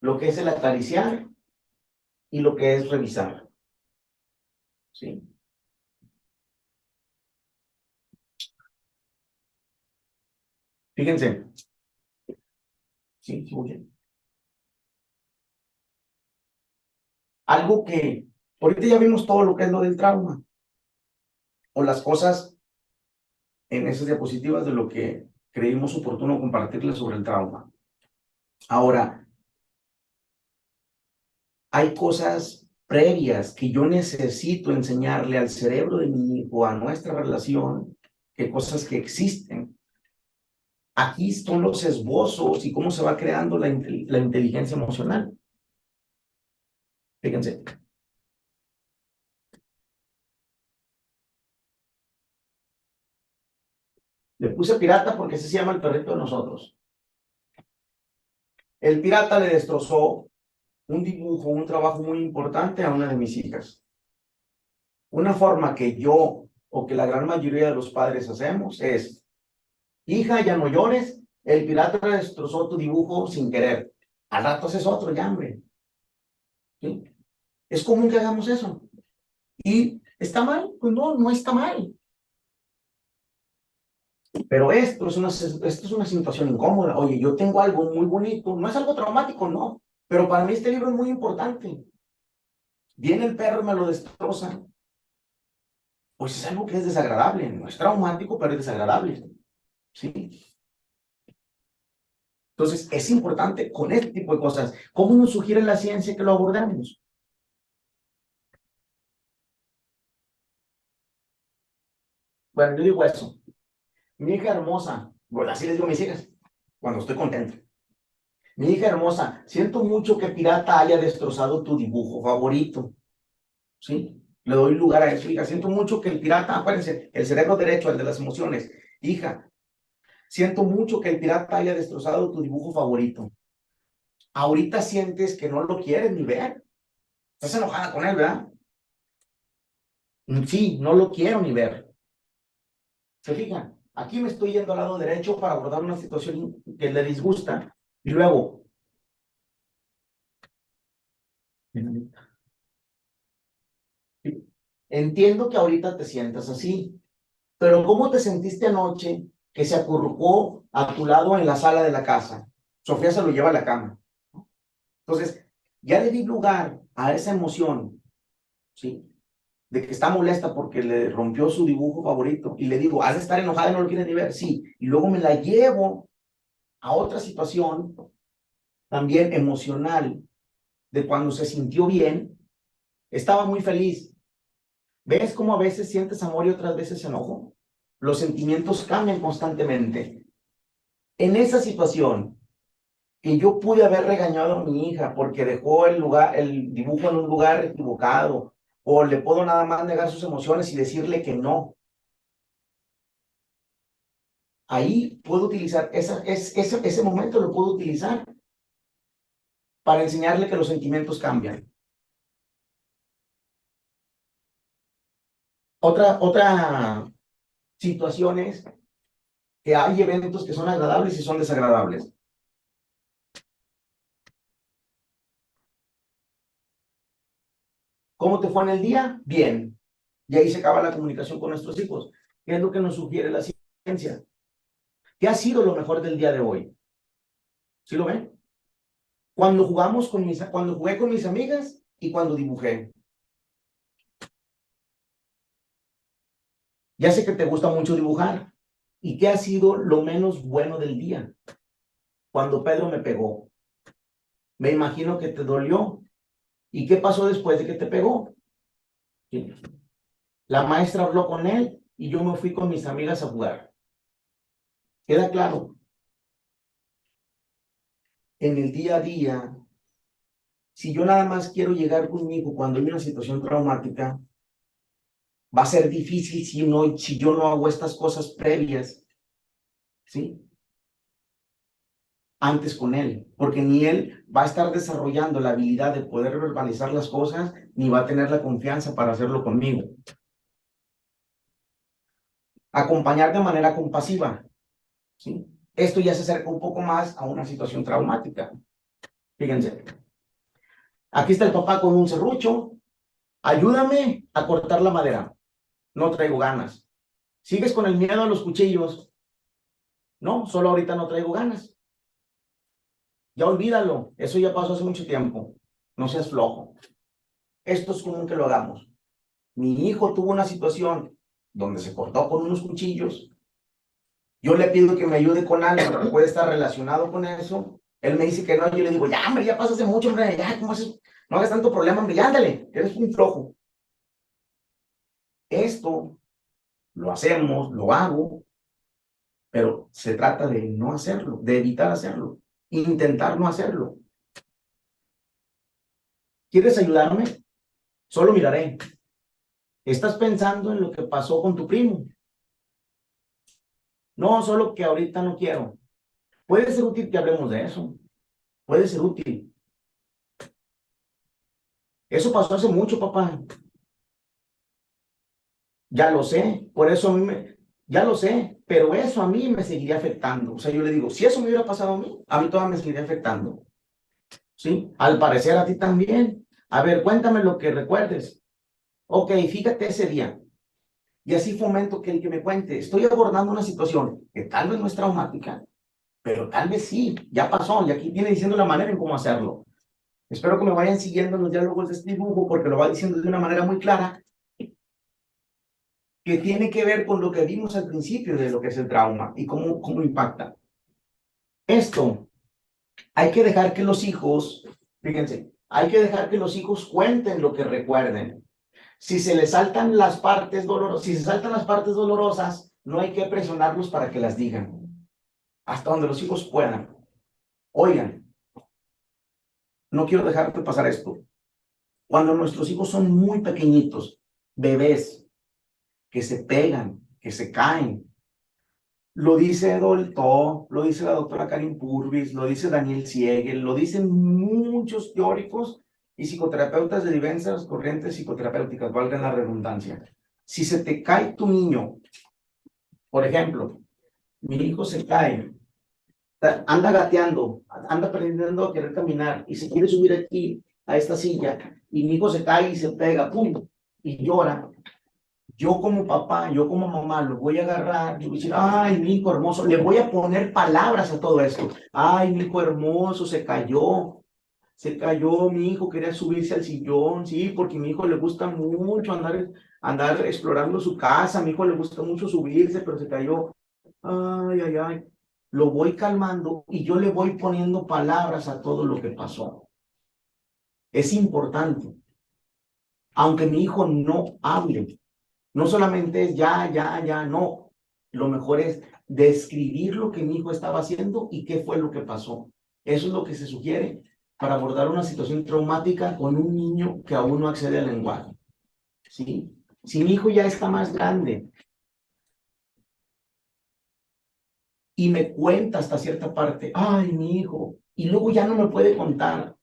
lo que es el acariciar y lo que es revisar. ¿Sí? Fíjense. Sí, sí, muy bien. Algo que, ahorita ya vimos todo lo que es lo del trauma, o las cosas en esas diapositivas de lo que creímos oportuno compartirles sobre el trauma. Ahora, hay cosas previas que yo necesito enseñarle al cerebro de mi hijo, a nuestra relación, que cosas que existen. Aquí son los esbozos y cómo se va creando la inteligencia emocional. Fíjense. Le puse pirata porque ese se llama el perrito de nosotros. El pirata le destrozó un dibujo, un trabajo muy importante a una de mis hijas. Una forma que yo o que la gran mayoría de los padres hacemos es: hija, ya no llores, el pirata destrozó tu dibujo sin querer. Al rato haces otro, ya, hombre. ¿Sí? Es común que hagamos eso. ¿Y está mal? Pues no, no está mal. Pero esto es una situación incómoda. Oye, yo tengo algo muy bonito, no es algo traumático, no, pero para mí este libro es muy importante. Viene el perro y me lo destroza. Pues es algo que es desagradable, no es traumático, pero es desagradable. ¿Sí? Entonces, es importante con este tipo de cosas. ¿Cómo nos sugiere la ciencia que lo abordemos? Bueno, yo digo eso. Mi hija hermosa, bueno, así les digo a mis hijas, cuando estoy contento. Mi hija hermosa, siento mucho que Pirata haya destrozado tu dibujo favorito. ¿Sí? Le doy lugar a eso. Hija, siento mucho que el pirata, acuérdense, el cerebro derecho, el de las emociones. Hija, siento mucho que el pirata haya destrozado tu dibujo favorito. Ahorita sientes que no lo quieres ni ver. Estás enojada con él, ¿verdad? Sí, no lo quiero ni ver. ¿Se fijan? Aquí me estoy yendo al lado derecho para abordar una situación que le disgusta. Y luego, entiendo que ahorita te sientas así, pero ¿cómo te sentiste anoche que se acurrucó a tu lado en la sala de la casa? Sofía se lo lleva a la cama. Entonces, ya le di lugar a esa emoción, ¿sí? De que está molesta porque le rompió su dibujo favorito. Y le digo, has de estar enojada y no lo quieres ni ver. Sí. Y luego me la llevo a otra situación también emocional de cuando se sintió bien. Estaba muy feliz. ¿Ves cómo a veces sientes amor y otras veces enojo? Los sentimientos cambian constantemente. En esa situación, que yo pude haber regañado a mi hija porque dejó el dibujo en un lugar equivocado, o le puedo nada más negar sus emociones y decirle que no. Ahí puedo utilizar, ese momento lo puedo utilizar para enseñarle que los sentimientos cambian. Otra situación es que hay eventos que son agradables y son desagradables. ¿Cómo te fue en el día? Bien. Y ahí se acaba la comunicación con nuestros hijos. ¿Qué es lo que nos sugiere la ciencia? ¿Qué ha sido lo mejor del día de hoy? ¿Sí lo ven? Cuando cuando jugué con mis amigas y cuando dibujé. Ya sé que te gusta mucho dibujar. ¿Y qué ha sido lo menos bueno del día? Cuando Pedro me pegó. Me imagino que te dolió. ¿Y qué pasó después de que te pegó? Sí. La maestra habló con él y yo me fui con mis amigas a jugar. ¿Queda claro? En el día a día, si yo nada más quiero llegar conmigo cuando hay una situación traumática, va a ser difícil si yo no hago estas cosas previas, ¿sí? Antes con él, porque ni él va a estar desarrollando la habilidad de poder verbalizar las cosas, ni va a tener la confianza para hacerlo conmigo. Acompañar de manera compasiva, ¿sí? Esto ya se acerca un poco más a una situación traumática. Fíjense, aquí está el papá con un serrucho. Ayúdame a cortar la madera. No traigo ganas. ¿Sigues con el miedo a los cuchillos? No, solo ahorita no traigo ganas. Ya olvídalo, eso ya pasó hace mucho tiempo. No seas flojo. Esto es común que lo hagamos. Mi hijo tuvo una situación donde se cortó con unos cuchillos. Yo le pido que me ayude con algo que puede estar relacionado con eso. Él me dice que no, yo le digo, ya, hombre, ya pasó hace mucho, hombre, ya, ¿cómo haces? No hagas tanto problema, hombre, ya, ándale, eres un flojo. Esto lo hacemos, lo hago, pero se trata de no hacerlo, de evitar hacerlo, intentar no hacerlo. ¿Quieres ayudarme? Solo miraré. ¿Estás pensando en lo que pasó con tu primo? No, solo que ahorita no quiero. Puede ser útil que hablemos de eso. Puede ser útil. Eso pasó hace mucho, papá. Ya lo sé. Por eso a mí ya lo sé, pero eso a mí me seguiría afectando. O sea, yo le digo, si eso me hubiera pasado a mí todavía me seguiría afectando. ¿Sí? Al parecer a ti también. A ver, cuéntame lo que recuerdes. Ok, fíjate ese día. Y así fomento que el que me cuente, estoy abordando una situación que tal vez no es traumática, pero tal vez sí, ya pasó, y aquí viene diciendo la manera en cómo hacerlo. Espero que me vayan siguiendo en los diálogos de este dibujo, porque lo va diciendo de una manera muy clara, que tiene que ver con lo que vimos al principio de lo que es el trauma y cómo impacta. Esto, hay que dejar que los hijos, fíjense, hay que dejar que los hijos cuenten lo que recuerden. Si se les saltan las partes dolorosas, si se saltan las partes dolorosas, no hay que presionarlos para que las digan, hasta donde los hijos puedan. Oigan, no quiero dejar de pasar esto. Cuando nuestros hijos son muy pequeñitos, bebés, que se pegan, que se caen, lo dice Dolto, lo dice la doctora Karin Purvis, lo dice Daniel Siegel, lo dicen muchos teóricos y psicoterapeutas de diversas corrientes psicoterapéuticas, valga la redundancia. Si se te cae tu niño, por ejemplo, mi hijo se cae, anda gateando, anda aprendiendo a querer caminar y se quiere subir aquí a esta silla y mi hijo se cae y se pega, pum, y llora. Yo como papá, yo como mamá, lo voy a agarrar, y voy a decir, ay, mi hijo hermoso, le voy a poner palabras a todo esto. Ay, mi hijo hermoso, se cayó, mi hijo quería subirse al sillón, sí, porque a mi hijo le gusta mucho andar explorando su casa, a mi hijo le gusta mucho subirse, pero se cayó. Ay, ay, ay. Lo voy calmando y yo le voy poniendo palabras a todo lo que pasó. Es importante, aunque mi hijo no hable. No solamente es ya, no. Lo mejor es describir lo que mi hijo estaba haciendo y qué fue lo que pasó. Eso es lo que se sugiere para abordar una situación traumática con un niño que aún no accede al lenguaje. ¿Sí? Si mi hijo ya está más grande y me cuenta hasta cierta parte, ay, mi hijo, y luego ya no me puede contar,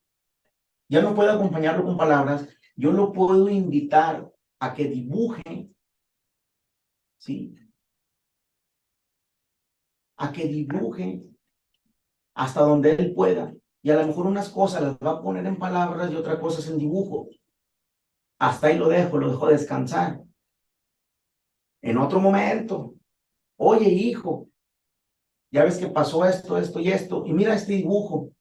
ya no puedo acompañarlo con palabras, yo lo puedo invitar a que dibuje, ¿sí? A que dibuje hasta donde él pueda. Y a lo mejor unas cosas las va a poner en palabras y otras cosas en dibujo. Hasta ahí lo dejo descansar. En otro momento, oye, hijo, ya ves que pasó esto, esto y esto, y mira este dibujo.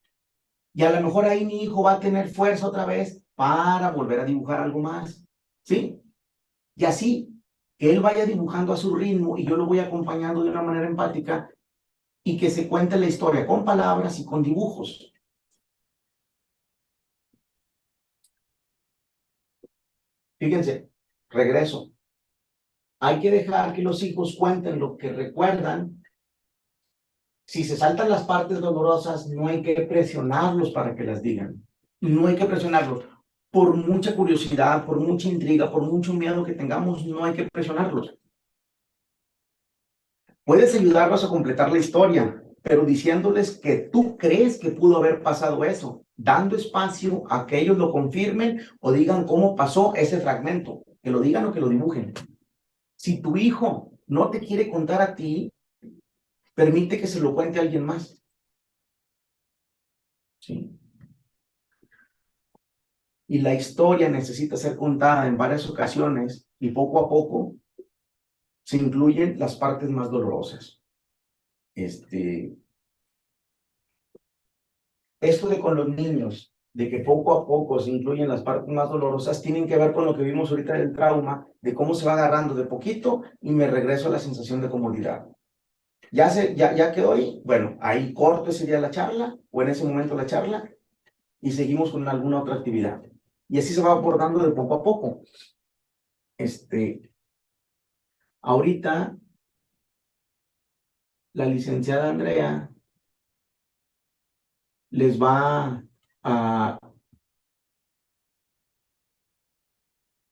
Y a lo mejor ahí mi hijo va a tener fuerza otra vez para volver a dibujar algo más. ¿Sí? Y así, que él vaya dibujando a su ritmo y yo lo voy acompañando de una manera empática y que se cuente la historia con palabras y con dibujos. Fíjense, regreso. Hay que dejar que los hijos cuenten lo que recuerdan. Si se saltan las partes dolorosas, no hay que presionarlos para que las digan. No hay que presionarlos. Por mucha curiosidad, por mucha intriga, por mucho miedo que tengamos, no hay que presionarlos. Puedes ayudarlos a completar la historia, pero diciéndoles que tú crees que pudo haber pasado eso, dando espacio a que ellos lo confirmen o digan cómo pasó ese fragmento, que lo digan o que lo dibujen. Si tu hijo no te quiere contar a ti, permite que se lo cuente a alguien más. ¿Sí? Y la historia necesita ser contada en varias ocasiones y poco a poco se incluyen las partes más dolorosas. Esto de con los niños, de que poco a poco se incluyen las partes más dolorosas, tienen que ver con lo que vimos ahorita del trauma, de cómo se va agarrando de poquito y me regreso a la sensación de comodidad. Ya quedó ahí, bueno, ahí corto ese día la charla o en ese momento la charla y seguimos con alguna otra actividad. Y así se va abordando de poco a poco. Ahorita, la licenciada Andrea les va a,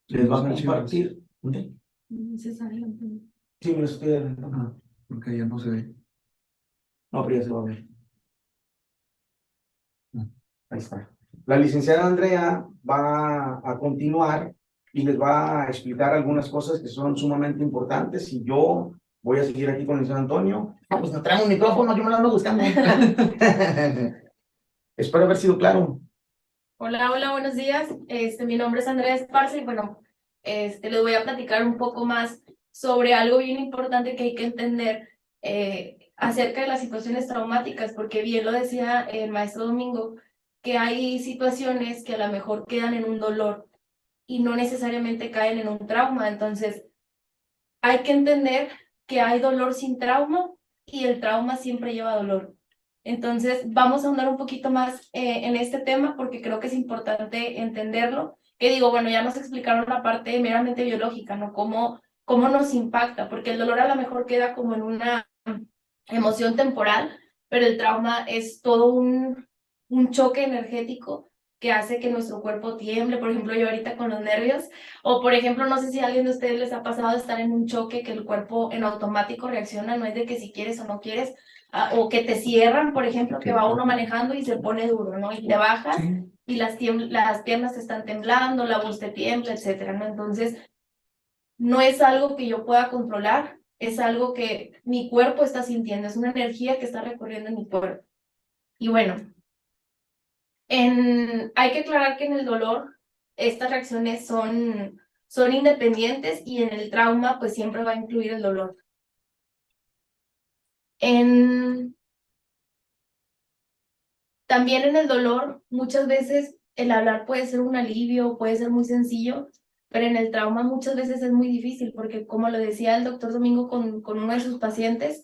les va a compartir. ¿Dónde? Se sale, Antonio. Sí, me lo estoy adelantando. Ah, porque ya no se ve. No, pero ya se va a ver. Ahí está. La licenciada Andrea va a continuar y les va a explicar algunas cosas que son sumamente importantes y yo voy a seguir aquí con el licenciado Antonio. Ah, pues no traemos un micrófono, yo me lo ando buscando. Espero haber sido claro. Hola, hola, buenos días. Mi nombre es Andrea Esparza y bueno, les voy a platicar un poco más sobre algo bien importante que hay que entender acerca de las situaciones traumáticas, porque bien lo decía el maestro Domingo, que hay situaciones que a lo mejor quedan en un dolor y no necesariamente caen en un trauma. Entonces, hay que entender que hay dolor sin trauma y el trauma siempre lleva dolor. Entonces, vamos a ahondar un poquito más en este tema porque creo que es importante entenderlo. Que digo, bueno, ya nos explicaron la parte meramente biológica, ¿no? Cómo nos impacta, porque el dolor a lo mejor queda como en una emoción temporal, pero el trauma es todo un choque energético que hace que nuestro cuerpo tiemble, por ejemplo, yo ahorita con los nervios, o por ejemplo, no sé si a alguien de ustedes les ha pasado estar en un choque que el cuerpo en automático reacciona, no es de que si quieres o no quieres, o que te cierran, por ejemplo, que va uno manejando y se pone duro, ¿no? Y te bajas y las piernas te están temblando, la voz te tiembla, etcétera, ¿no? Entonces, no es algo que yo pueda controlar, es algo que mi cuerpo está sintiendo, es una energía que está recorriendo en mi cuerpo. Y bueno, hay que aclarar que en el dolor estas reacciones son independientes y en el trauma pues siempre va a incluir el dolor. También en el dolor muchas veces el hablar puede ser un alivio, puede ser muy sencillo, pero en el trauma muchas veces es muy difícil porque como lo decía el doctor Domingo con uno de sus pacientes,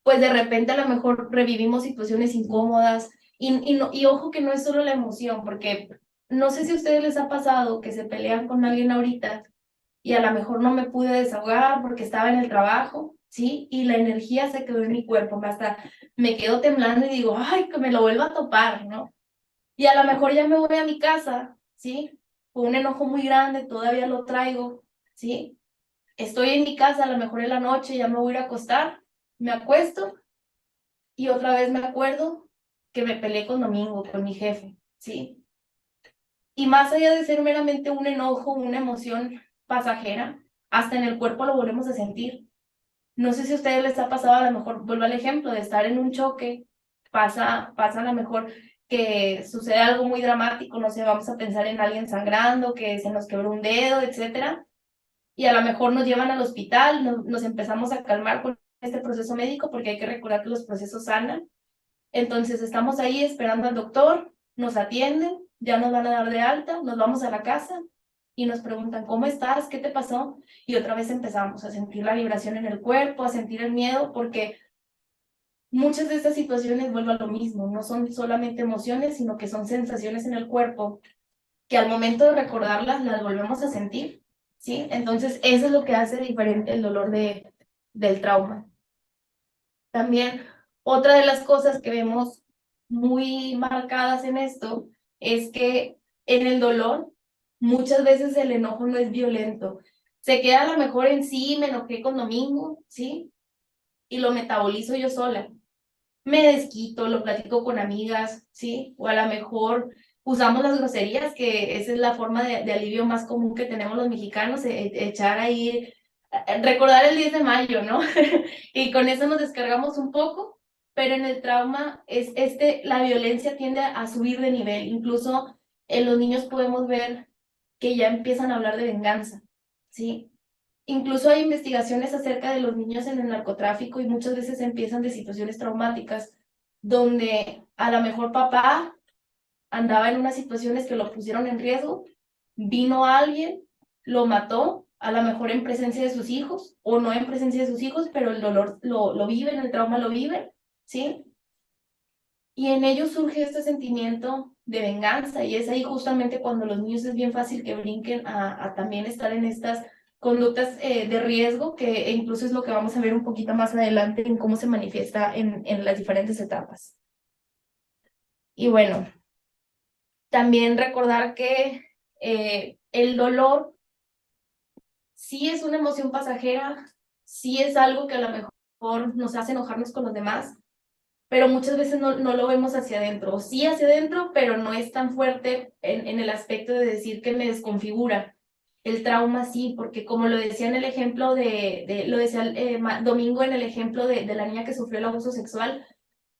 pues de repente a lo mejor revivimos situaciones incómodas y ojo que no es solo la emoción, porque no sé si a ustedes les ha pasado que se pelean con alguien ahorita y a lo mejor no me pude desahogar porque estaba en el trabajo, ¿sí? Y la energía se quedó en mi cuerpo, hasta me quedo temblando y digo, ay, que me lo vuelva a topar, ¿no? Y a lo mejor ya me voy a mi casa, ¿sí? Con un enojo muy grande, todavía lo traigo, ¿sí? Estoy en mi casa, a lo mejor en la noche, ya me voy a ir a acostar, me acuesto y otra vez me acuerdo que me peleé con Domingo, con mi jefe, ¿sí? Y más allá de ser meramente un enojo, una emoción pasajera, hasta en el cuerpo lo volvemos a sentir. No sé si a ustedes les ha pasado, a lo mejor, vuelvo al ejemplo de estar en un choque, pasa a lo mejor que sucede algo muy dramático, no sé, vamos a pensar en alguien sangrando, que se nos quebró un dedo, etcétera, y a lo mejor nos llevan al hospital, nos empezamos a calmar con este proceso médico, porque hay que recordar que los procesos sanan. Entonces estamos ahí esperando al doctor, nos atienden, ya nos van a dar de alta, nos vamos a la casa y nos preguntan, ¿cómo estás? ¿Qué te pasó? Y otra vez empezamos a sentir la vibración en el cuerpo, a sentir el miedo, porque muchas de estas situaciones vuelvo a lo mismo, no son solamente emociones, sino que son sensaciones en el cuerpo que al momento de recordarlas las volvemos a sentir, ¿sí? Entonces eso es lo que hace diferente el dolor del trauma. También otra de las cosas que vemos muy marcadas en esto es que en el dolor muchas veces el enojo no es violento. Se queda a lo mejor en sí, me enojé con Domingo, ¿sí? Y lo metabolizo yo sola. Me desquito, lo platico con amigas, ¿sí? O a lo mejor usamos las groserías, que esa es la forma de alivio más común que tenemos los mexicanos, echar ahí, recordar el 10 de mayo, ¿no? Y con eso nos descargamos un poco, pero en el trauma la violencia tiende a subir de nivel. Incluso en los niños podemos ver que ya empiezan a hablar de venganza, ¿sí? Incluso hay investigaciones acerca de los niños en el narcotráfico y muchas veces empiezan de situaciones traumáticas donde a lo mejor papá andaba en unas situaciones que lo pusieron en riesgo, vino alguien, lo mató, a lo mejor en presencia de sus hijos o no en presencia de sus hijos, pero el dolor lo viven, el trauma lo viven, ¿sí? Y en ellos surge este sentimiento de venganza y es ahí justamente cuando los niños es bien fácil que brinquen a también estar en estas conductas de riesgo, que incluso es lo que vamos a ver un poquito más adelante en cómo se manifiesta en las diferentes etapas. Y bueno, también recordar que el dolor sí es una emoción pasajera, sí es algo que a lo mejor nos hace enojarnos con los demás, pero muchas veces no lo vemos hacia adentro, o sí hacia adentro, pero no es tan fuerte en el aspecto de decir que me desconfigura. El trauma sí, porque como lo decía en el ejemplo lo decía Domingo en el ejemplo de la niña que sufrió el abuso sexual,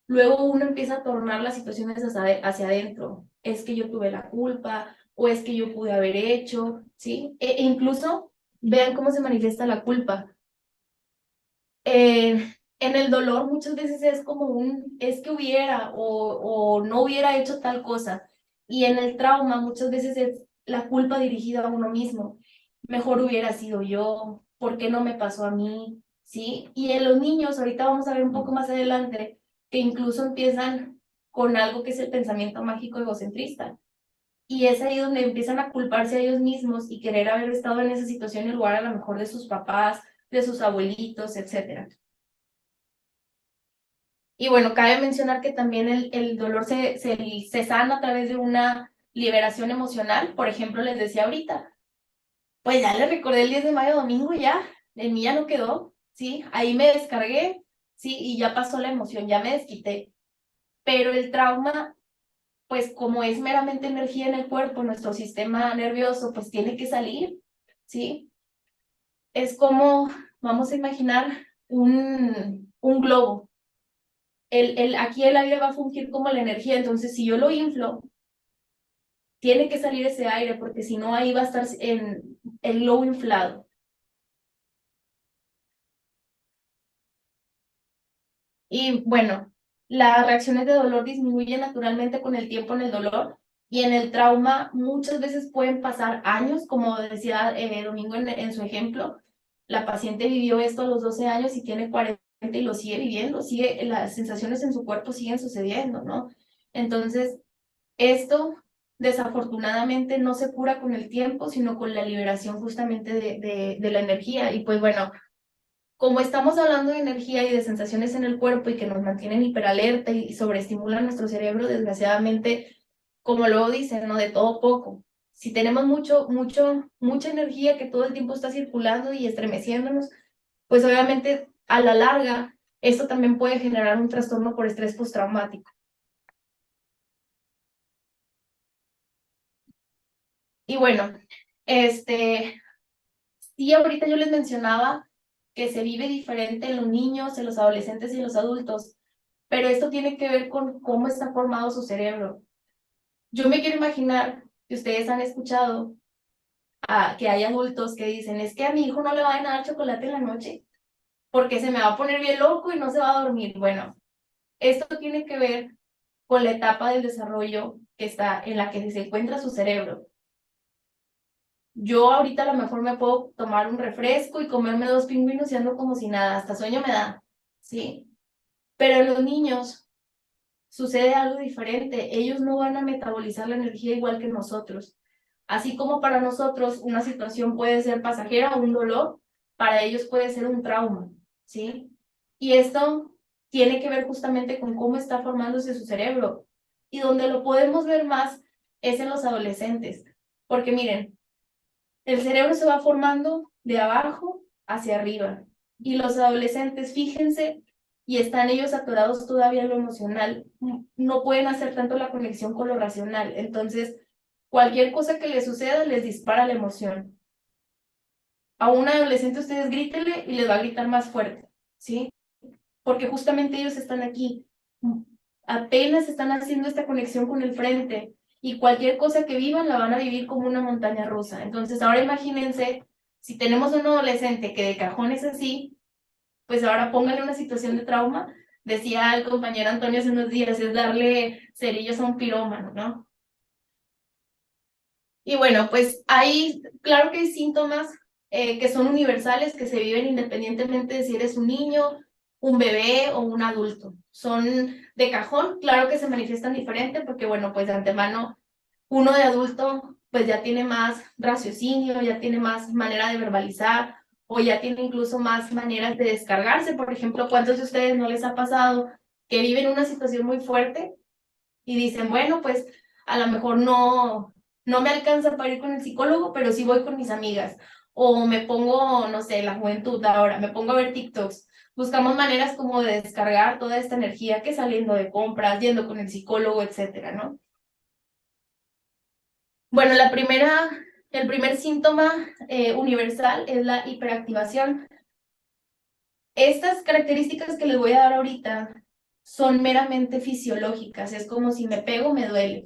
luego uno empieza a tornar las situaciones hacia adentro. Es que yo tuve la culpa, o es que yo pude haber hecho, ¿sí? E incluso vean cómo se manifiesta la culpa. En el dolor muchas veces es como es que hubiera o no hubiera hecho tal cosa. Y en el trauma muchas veces es la culpa dirigida a uno mismo. Mejor hubiera sido yo, ¿por qué no me pasó a mí? ¿Sí? Y en los niños, ahorita vamos a ver un poco más adelante, que incluso empiezan con algo que es el pensamiento mágico egocentrista. Y es ahí donde empiezan a culparse a ellos mismos y querer haber estado en esa situación en lugar a lo mejor de sus papás, de sus abuelitos, etcétera. Y bueno, cabe mencionar que también el dolor se sana a través de una liberación emocional. Por ejemplo, les decía ahorita, pues ya les recordé el 10 de mayo domingo y ya, en mí ya no quedó, ¿sí? Ahí me descargué, ¿sí? Y ya pasó la emoción, ya me desquité. Pero el trauma, pues como es meramente energía en el cuerpo, nuestro sistema nervioso, pues tiene que salir, ¿sí? Es como, vamos a imaginar un globo. Aquí el aire va a fungir como la energía, entonces si yo lo inflo, tiene que salir ese aire, porque si no ahí va a estar el globo inflado. Y bueno, las reacciones de dolor disminuyen naturalmente con el tiempo en el dolor, y en el trauma muchas veces pueden pasar años, como decía Domingo en su ejemplo. La paciente vivió esto a los 12 años y tiene 40 y lo sigue viviendo, las sensaciones en su cuerpo siguen sucediendo, ¿no? Entonces, esto desafortunadamente no se cura con el tiempo, sino con la liberación justamente de la energía. Y pues bueno, como estamos hablando de energía y de sensaciones en el cuerpo y que nos mantienen hiperalerta y sobreestimulan nuestro cerebro, desgraciadamente, como luego dicen, ¿no? De todo poco. Si tenemos mucha energía que todo el tiempo está circulando y estremeciéndonos, pues obviamente a la larga esto también puede generar un trastorno por estrés postraumático. Y bueno, sí, ahorita yo les mencionaba que se vive diferente en los niños, en los adolescentes y en los adultos, pero esto tiene que ver con cómo está formado su cerebro. Yo me quiero imaginar que ustedes han escuchado que hay adultos que dicen, es que a mi hijo no le vayan a dar chocolate en la noche porque se me va a poner bien loco y no se va a dormir. Bueno, esto tiene que ver con la etapa del desarrollo que está en la que se encuentra su cerebro. Yo ahorita a lo mejor me puedo tomar un refresco y comerme 2 pingüinos y ando como si nada, hasta sueño me da, ¿sí? Pero en los niños sucede algo diferente, ellos no van a metabolizar la energía igual que nosotros. Así como para nosotros una situación puede ser pasajera o un dolor, para ellos puede ser un trauma, ¿sí? Y esto tiene que ver justamente con cómo está formándose su cerebro. Y donde lo podemos ver más es en los adolescentes, porque miren, el cerebro se va formando de abajo hacia arriba. Y los adolescentes, fíjense, y están ellos atorados todavía en lo emocional. No pueden hacer tanto la conexión con lo racional. Entonces, cualquier cosa que les suceda les dispara la emoción. A un adolescente ustedes grítenle y les va a gritar más fuerte, ¿sí? Porque justamente ellos están aquí. Apenas están haciendo esta conexión con el frente. Y cualquier cosa que vivan la van a vivir como una montaña rusa. Entonces ahora imagínense, si tenemos un adolescente que de cajón es así, pues ahora pónganle una situación de trauma. Decía el compañero Antonio hace unos días, es darle cerillos a un pirómano, ¿no? Y bueno, pues claro que hay síntomas que son universales, que se viven independientemente de si eres un niño, un bebé o un adulto. Son de cajón, claro que se manifiestan diferente porque, bueno, pues de antemano, uno de adulto pues ya tiene más raciocinio, ya tiene más manera de verbalizar, o ya tiene incluso más maneras de descargarse. Por ejemplo, ¿cuántos de ustedes no les ha pasado que viven una situación muy fuerte y dicen, bueno, pues a lo mejor no me alcanza para ir con el psicólogo, pero sí voy con mis amigas? O me pongo, no sé, la juventud ahora, me pongo a ver TikToks. Buscamos maneras como de descargar toda esta energía que saliendo de compras, yendo con el psicólogo, etcétera, ¿no? Bueno, el primer síntoma universal es la hiperactivación. Estas características que les voy a dar ahorita son meramente fisiológicas, es como si me pego, me duele.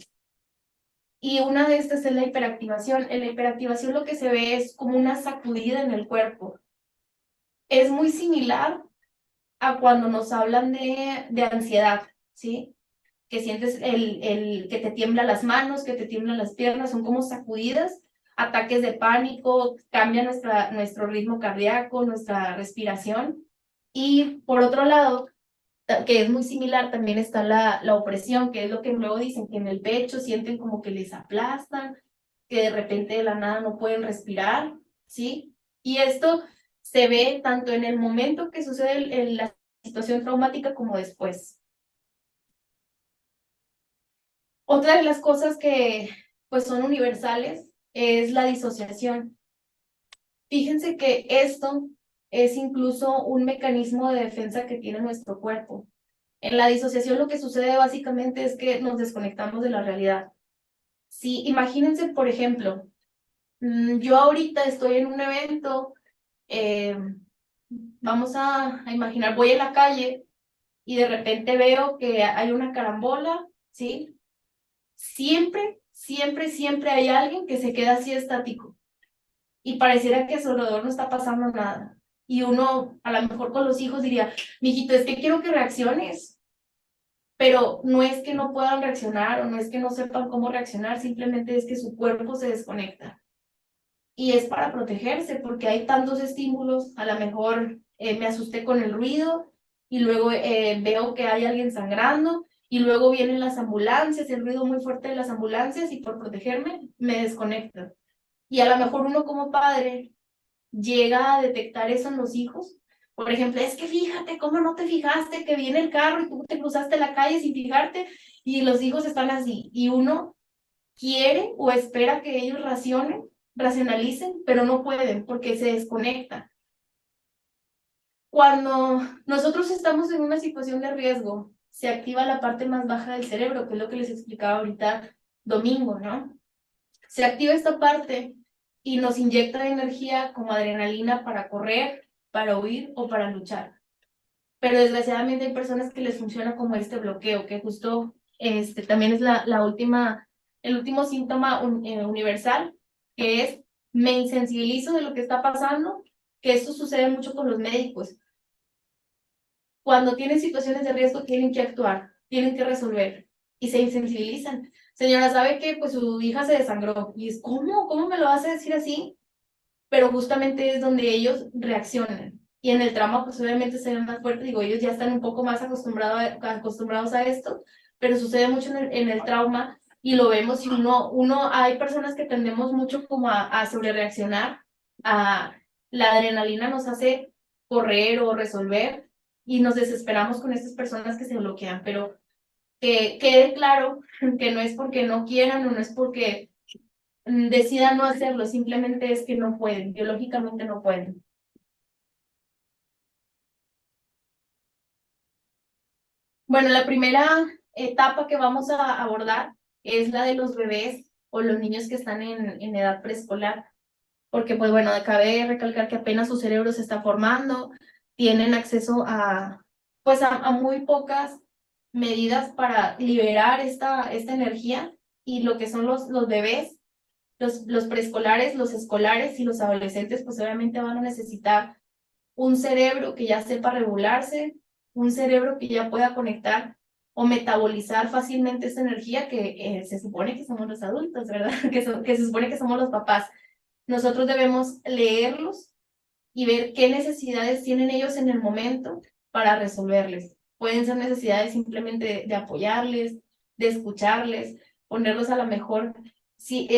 Y una de estas es la hiperactivación. En la hiperactivación lo que se ve es como una sacudida en el cuerpo. Es muy similar a cuando nos hablan de ansiedad, ¿sí? Que sientes que te tiemblan las manos, que te tiemblan las piernas, son como sacudidas, ataques de pánico, cambia nuestro ritmo cardíaco, nuestra respiración. Y por otro lado, que es muy similar, también está la opresión, que es lo que luego dicen, que en el pecho sienten como que les aplastan, que de repente de la nada no pueden respirar, ¿sí? Y esto se ve tanto en el momento que sucede la situación traumática como después. Otra de las cosas que pues son universales es la disociación. Fíjense que esto es incluso un mecanismo de defensa que tiene nuestro cuerpo. En la disociación lo que sucede básicamente es que nos desconectamos de la realidad. Sí, imagínense, por ejemplo, yo ahorita estoy en un evento, eh, vamos a imaginar, voy en la calle y de repente veo que hay una carambola, ¿sí? Siempre hay alguien que se queda así estático y pareciera que a su alrededor no está pasando nada. Y uno, a lo mejor con los hijos diría, mijito, es que quiero que reacciones, pero no es que no puedan reaccionar o no es que no sepan cómo reaccionar, simplemente es que su cuerpo se desconecta. Y es para protegerse porque hay tantos estímulos, a lo mejor me asusté con el ruido y luego veo que hay alguien sangrando y luego vienen las ambulancias, el ruido muy fuerte de las ambulancias y por protegerme me desconecto. Y a lo mejor uno como padre llega a detectar eso en los hijos. Por ejemplo, es que fíjate, ¿cómo no te fijaste que viene el carro y tú te cruzaste la calle sin fijarte? Y los hijos están así. Y uno quiere o espera que ellos racionalicen, pero no pueden porque se desconectan. Cuando nosotros estamos en una situación de riesgo, se activa la parte más baja del cerebro, que es lo que les explicaba ahorita Domingo, ¿no? Se activa esta parte y nos inyecta energía como adrenalina para correr, para huir o para luchar. Pero desgraciadamente hay personas que les funciona como este bloqueo, que justo también es el último síntoma universal, que es me insensibilizo de lo que está pasando, que esto sucede mucho con los médicos. Cuando tienen situaciones de riesgo tienen que actuar, tienen que resolver y se insensibilizan. Señora, ¿sabe qué? Pues su hija se desangró. Y es, ¿cómo me lo vas a decir así? Pero justamente es donde ellos reaccionan. Y en el trauma, pues obviamente se ven más fuerte. Digo, ellos ya están un poco más acostumbrados a esto, pero sucede mucho en el trauma y lo vemos. Y hay personas que tendemos mucho como a sobrereaccionar. La adrenalina nos hace correr o resolver y nos desesperamos con estas personas que se bloquean. Pero que quede claro que no es porque no quieran o no es porque decidan no hacerlo, simplemente es que no pueden, biológicamente no pueden. Bueno, la primera etapa que vamos a abordar es la de los bebés o los niños que están en edad preescolar, porque pues bueno, cabe recalcar que apenas su cerebro se está formando, tienen acceso pues a muy pocas medidas para liberar esta energía y lo que son los bebés. Los preescolares, los escolares y los adolescentes, pues obviamente van a necesitar un cerebro que ya sepa regularse, un cerebro que ya pueda conectar o metabolizar fácilmente esta energía que se supone que somos los adultos, ¿verdad? Que se supone que somos los papás. Nosotros debemos leerlos y ver qué necesidades tienen ellos en el momento para resolverles. Pueden ser necesidades simplemente de apoyarles, de escucharles, ponerlos a la mejor si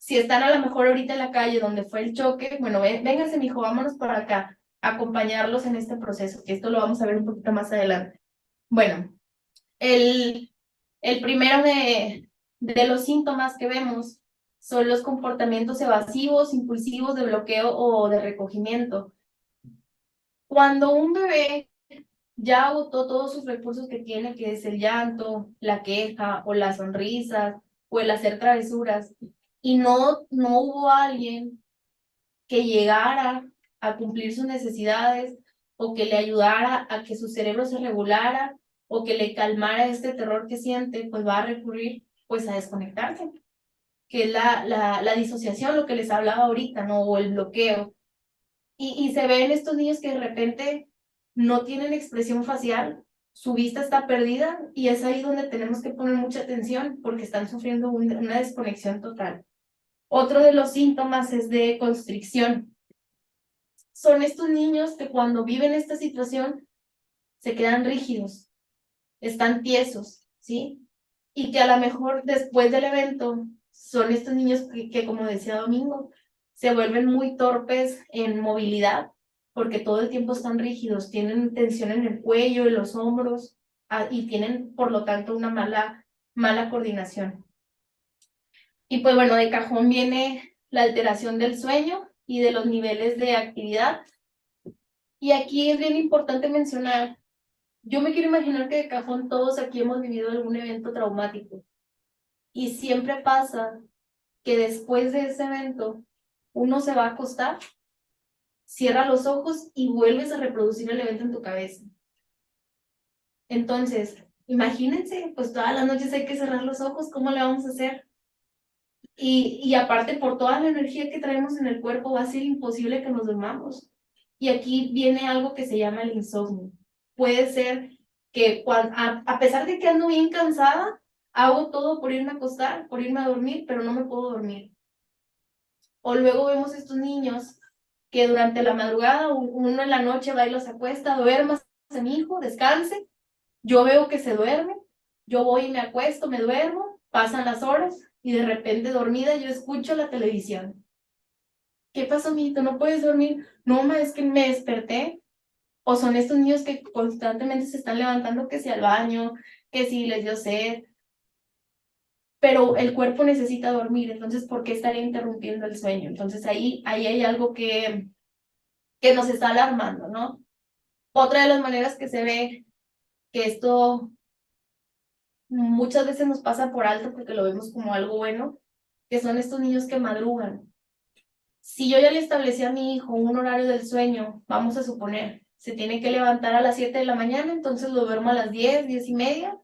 están a lo mejor ahorita en la calle donde fue el choque, bueno, vénganse, mijo, vámonos para acá, acompañarlos en este proceso, que esto lo vamos a ver un poquito más adelante. Bueno, el primero de los síntomas que vemos son los comportamientos evasivos, impulsivos, de bloqueo o de recogimiento. Cuando un bebé ya agotó todos sus recursos que tiene, que es el llanto, la queja o las sonrisas o el hacer travesuras, y no hubo alguien que llegara a cumplir sus necesidades o que le ayudara a que su cerebro se regulara o que le calmara este terror que siente, pues va a recurrir pues a desconectarse, que es la disociación, lo que les hablaba ahorita, ¿no? O el bloqueo. Y se ven estos niños que de repente no tienen expresión facial, su vista está perdida y es ahí donde tenemos que poner mucha atención porque están sufriendo una desconexión total. Otro de los síntomas es de constricción. Son estos niños que cuando viven esta situación se quedan rígidos, están tiesos, ¿sí? Y que a lo mejor después del evento son estos niños que como decía Domingo, se vuelven muy torpes en movilidad porque todo el tiempo están rígidos, tienen tensión en el cuello, en los hombros y tienen por lo tanto una mala coordinación. Y pues bueno, de cajón viene la alteración del sueño y de los niveles de actividad. Y aquí es bien importante mencionar, yo me quiero imaginar que de cajón todos aquí hemos vivido algún evento traumático. Y siempre pasa que después de ese evento, uno se va a acostar, cierra los ojos y vuelves a reproducir el evento en tu cabeza. Entonces, imagínense, pues todas las noches hay que cerrar los ojos, ¿cómo le vamos a hacer? Y aparte, por toda la energía que traemos en el cuerpo, va a ser imposible que nos durmamos. Y aquí viene algo que se llama el insomnio. Puede ser que a pesar de que ando bien cansada, hago todo por irme a acostar, por irme a dormir, pero no me puedo dormir. O luego vemos estos niños que durante la madrugada, uno en la noche va y los acuesta, duérmase mi hijo, descanse. Yo veo que se duerme, yo voy y me acuesto, me duermo, pasan las horas y de repente dormida yo escucho la televisión. ¿Qué pasó, mijito? ¿No puedes dormir? No, ma, es que me desperté. O son estos niños que constantemente se están levantando, que si al baño, que si les dio sed, pero el cuerpo necesita dormir, entonces, ¿por qué estaría interrumpiendo el sueño? Entonces, ahí hay algo que nos está alarmando, ¿no? Otra de las maneras que se ve que esto muchas veces nos pasa por alto porque lo vemos como algo bueno, que son estos niños que madrugan. Si yo ya le establecí a mi hijo un horario del sueño, vamos a suponer, se tiene que levantar a las 7 de la mañana, entonces lo duermo a las 10, 10:30,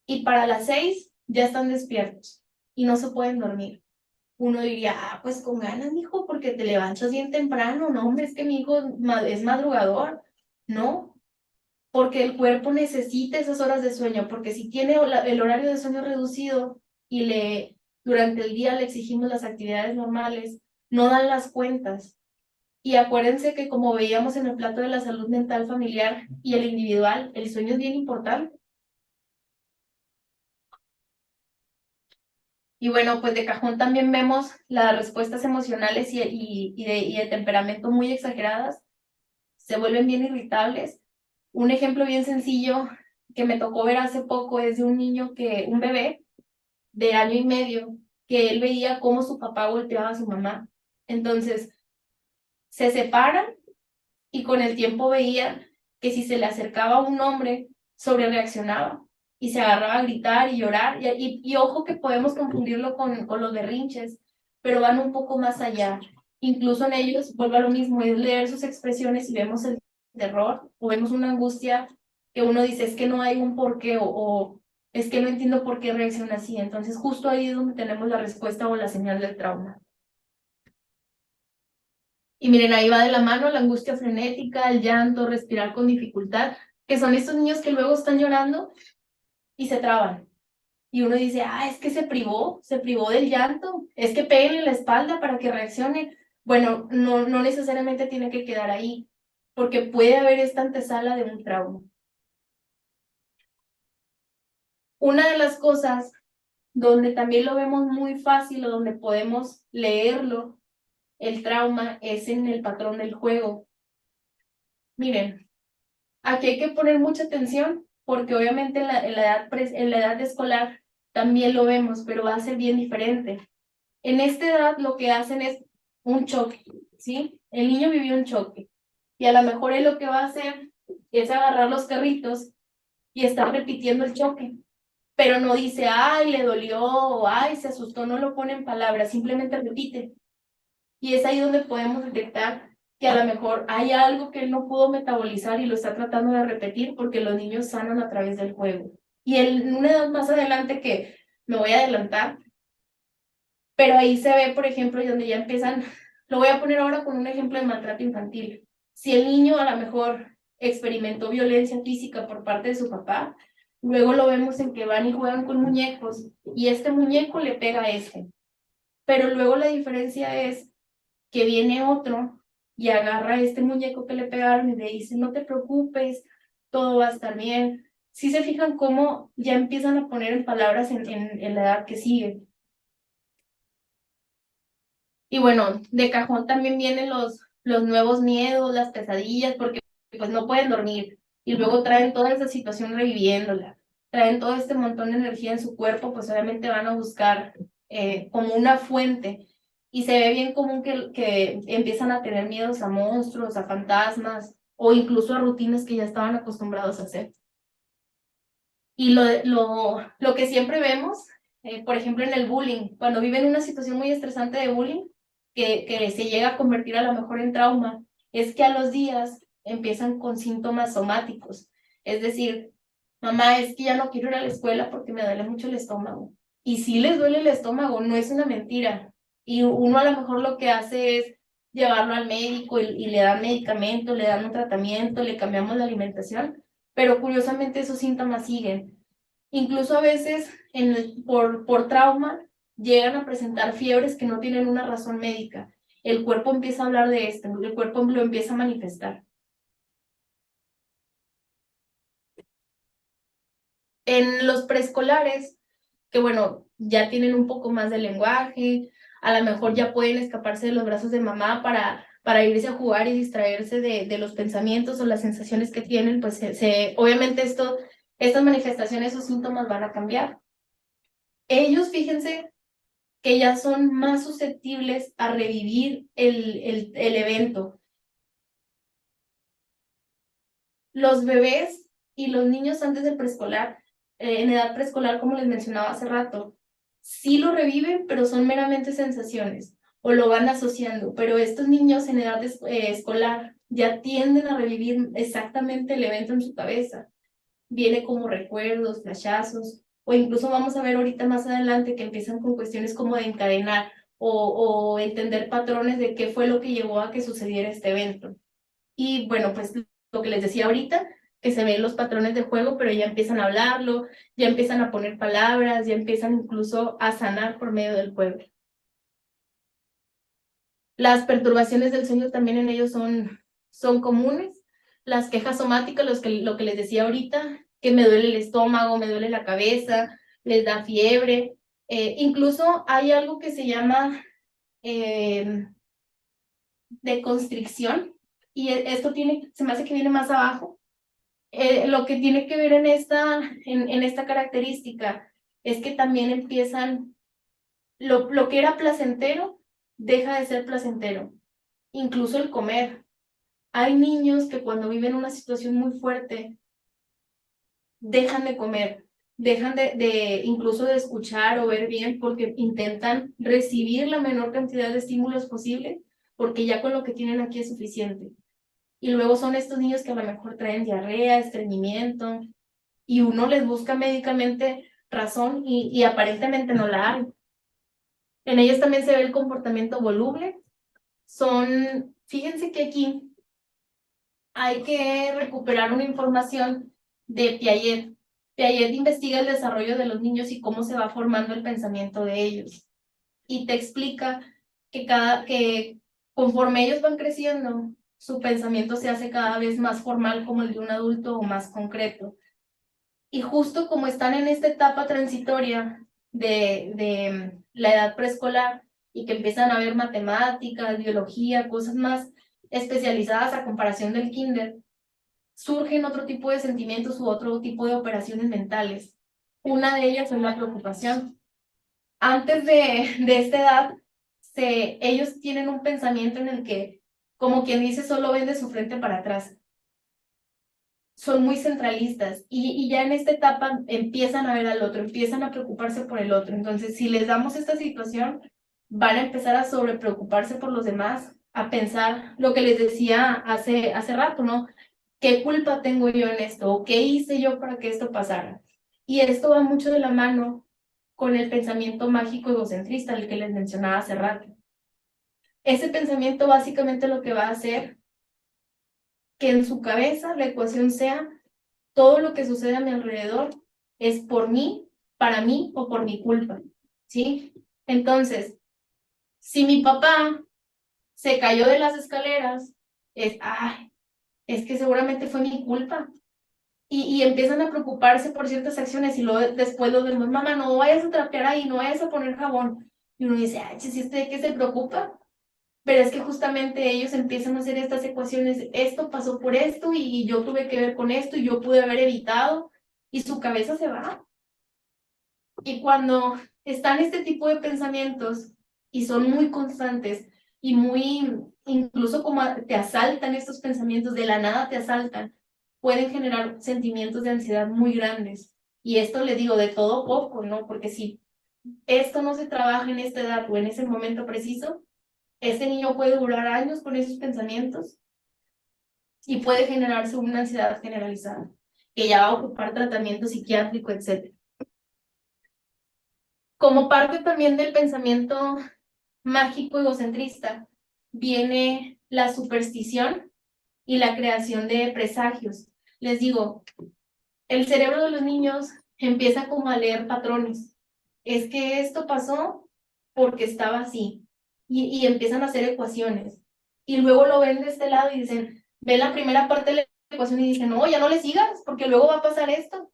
y para las 6 ya están despiertos y no se pueden dormir. Uno diría, pues con ganas, mijo, porque te levantas bien temprano. No, hombre, es que mi hijo es madrugador. No, porque el cuerpo necesita esas horas de sueño, porque si tiene el horario de sueño reducido y durante el día le exigimos las actividades normales, no dan las cuentas. Y acuérdense que como veíamos en el plato de la salud mental familiar y el individual, el sueño es bien importante. Y bueno, pues de cajón también vemos las respuestas emocionales y de temperamento muy exageradas, se vuelven bien irritables. Un ejemplo bien sencillo que me tocó ver hace poco es de un bebé de 1 año y medio, que él veía cómo su papá golpeaba a su mamá. Entonces, se separan y con el tiempo veía que si se le acercaba un hombre, sobre reaccionaba y se agarraba a gritar y llorar. Y ojo que podemos confundirlo con los berrinches, pero van un poco más allá. Incluso en ellos, vuelvo a lo mismo, es leer sus expresiones y vemos el terror o vemos una angustia que uno dice es que no hay un porqué o es que no entiendo por qué reacciona así. Entonces justo ahí es donde tenemos la respuesta o la señal del trauma. Y miren, ahí va de la mano la angustia frenética, el llanto, respirar con dificultad, que son estos niños que luego están llorando y se traban. Y uno dice, es que se privó del llanto, es que peguen en la espalda para que reaccione. Bueno, no necesariamente tiene que quedar ahí, porque puede haber esta antesala de un trauma. Una de las cosas Donde también lo vemos muy fácil o donde podemos leerlo, el trauma, es en el patrón del juego. Miren, aquí hay que poner mucha atención porque obviamente en la edad escolar también lo vemos, pero va a ser bien diferente. En esta edad lo que hacen es un choque, ¿sí? El niño vivió un choque y a lo mejor él lo que va a hacer es agarrar los carritos y estar repitiendo el choque, pero no dice, ay, le dolió, o ay, se asustó, no lo pone en palabras, simplemente repite. Y es ahí donde podemos detectar que a lo mejor hay algo que él no pudo metabolizar y lo está tratando de repetir porque los niños sanan a través del juego. Y en una edad más adelante que me voy a adelantar, pero ahí se ve, por ejemplo, y donde ya empiezan, lo voy a poner ahora con un ejemplo de maltrato infantil. Si el niño a lo mejor experimentó violencia física por parte de su papá, luego lo vemos en que van y juegan con muñecos y este muñeco le pega a este. Pero luego la diferencia es que viene otro y agarra este muñeco que le pegaron y le dice, no te preocupes, todo va a estar bien. Si se fijan cómo ya empiezan a poner en palabras en la edad que sigue. Y bueno, de cajón también vienen los nuevos miedos, las pesadillas, porque pues no pueden dormir. Y luego traen toda esa situación reviviéndola. Traen todo este montón de energía en su cuerpo, pues obviamente van a buscar como una fuente. Y se ve bien común que empiezan a tener miedos a monstruos, a fantasmas, o incluso a rutinas que ya estaban acostumbrados a hacer. Y lo que siempre vemos, por ejemplo, en el bullying, cuando viven una situación muy estresante de bullying, que se llega a convertir a lo mejor en trauma, es que a los días empiezan con síntomas somáticos. Es decir, mamá, es que ya no quiero ir a la escuela porque me duele mucho el estómago. Y si les duele el estómago, no es una mentira. Y uno a lo mejor lo que hace es llevarlo al médico y le dan medicamento, le dan un tratamiento, le cambiamos la alimentación, pero curiosamente esos síntomas siguen. Incluso a veces por trauma llegan a presentar fiebres que no tienen una razón médica. El cuerpo empieza a hablar de esto, el cuerpo lo empieza a manifestar. En los preescolares, que bueno, ya tienen un poco más de lenguaje, a lo mejor ya pueden escaparse de los brazos de mamá para irse a jugar y distraerse de los pensamientos o las sensaciones que tienen, pues obviamente estas manifestaciones o síntomas van a cambiar. Ellos, fíjense, que ya son más susceptibles a revivir el evento. Los bebés y los niños antes del preescolar, en edad preescolar, como les mencionaba hace rato, sí lo reviven, pero son meramente sensaciones o lo van asociando, pero estos niños en edad escolar ya tienden a revivir exactamente el evento en su cabeza. Viene como recuerdos, flashazos, o incluso vamos a ver ahorita más adelante que empiezan con cuestiones como de encadenar o entender patrones de qué fue lo que llevó a que sucediera este evento. Y bueno, pues lo que les decía ahorita, que se ven los patrones de juego, pero ya empiezan a hablarlo, ya empiezan a poner palabras, ya empiezan incluso a sanar por medio del juego. Las perturbaciones del sueño también en ellos son comunes. Las quejas somáticas, lo que les decía ahorita, que me duele el estómago, me duele la cabeza, les da fiebre. Incluso hay algo que se llama deconstricción, y esto se me hace que viene más abajo. Lo que tiene que ver en esta característica es que también empiezan, lo que era placentero, deja de ser placentero. Incluso el comer. Hay niños que cuando viven una situación muy fuerte, dejan de comer, dejan incluso de escuchar o ver bien porque intentan recibir la menor cantidad de estímulos posible, porque ya con lo que tienen aquí es suficiente. Y luego son estos niños que a lo mejor traen diarrea, estreñimiento, y uno les busca médicamente razón y aparentemente no la hay. En ellos también se ve el comportamiento voluble. Fíjense que aquí hay que recuperar una información de Piaget. Piaget investiga el desarrollo de los niños y cómo se va formando el pensamiento de ellos. Y te explica que conforme ellos van creciendo, su pensamiento se hace cada vez más formal como el de un adulto o más concreto. Y justo como están en esta etapa transitoria, de la edad preescolar y que empiezan a ver matemáticas, biología, cosas más especializadas a comparación del kinder, surgen otro tipo de sentimientos u otro tipo de operaciones mentales. Una de ellas es la preocupación. Antes de esta edad, ellos tienen un pensamiento en el que, como quien dice, solo ven de su frente para atrás. Son muy centralistas y ya en esta etapa empiezan a ver al otro, empiezan a preocuparse por el otro. Entonces, si les damos esta situación, van a empezar a sobrepreocuparse por los demás, a pensar lo que les decía hace rato, ¿no? ¿Qué culpa tengo yo en esto? ¿O qué hice yo para que esto pasara? Y esto va mucho de la mano con el pensamiento mágico egocentrista, el que les mencionaba hace rato. Ese pensamiento básicamente lo que va a hacer que en su cabeza la ecuación sea todo lo que sucede a mi alrededor es por mí, para mí o por mi culpa, ¿sí? Entonces, si mi papá se cayó de las escaleras, es que seguramente fue mi culpa. Y empiezan a preocuparse por ciertas acciones y luego después los vemos, mamá, no vayas a trapear ahí, no vayas a poner jabón. Y uno dice, ay, si ¿de qué se preocupa? Pero es que justamente ellos empiezan a hacer estas ecuaciones, esto pasó por esto y yo tuve que ver con esto y yo pude haber evitado y su cabeza se va. Y cuando están este tipo de pensamientos y son muy constantes y muy, incluso como te asaltan estos pensamientos, de la nada te asaltan, pueden generar sentimientos de ansiedad muy grandes. Y esto le digo de todo poco, ¿no? Porque si esto no se trabaja en esta edad o en ese momento preciso, este niño puede durar años con esos pensamientos y puede generarse una ansiedad generalizada, que ya va a ocupar tratamiento psiquiátrico, etc. Como parte también del pensamiento mágico egocentrista, viene la superstición y la creación de presagios. Les digo, el cerebro de los niños empieza como a leer patrones. Es que esto pasó porque estaba así. Y empiezan a hacer ecuaciones. Y luego lo ven de este lado y dicen, ven la primera parte de la ecuación y dicen, no, ya no le sigas porque luego va a pasar esto.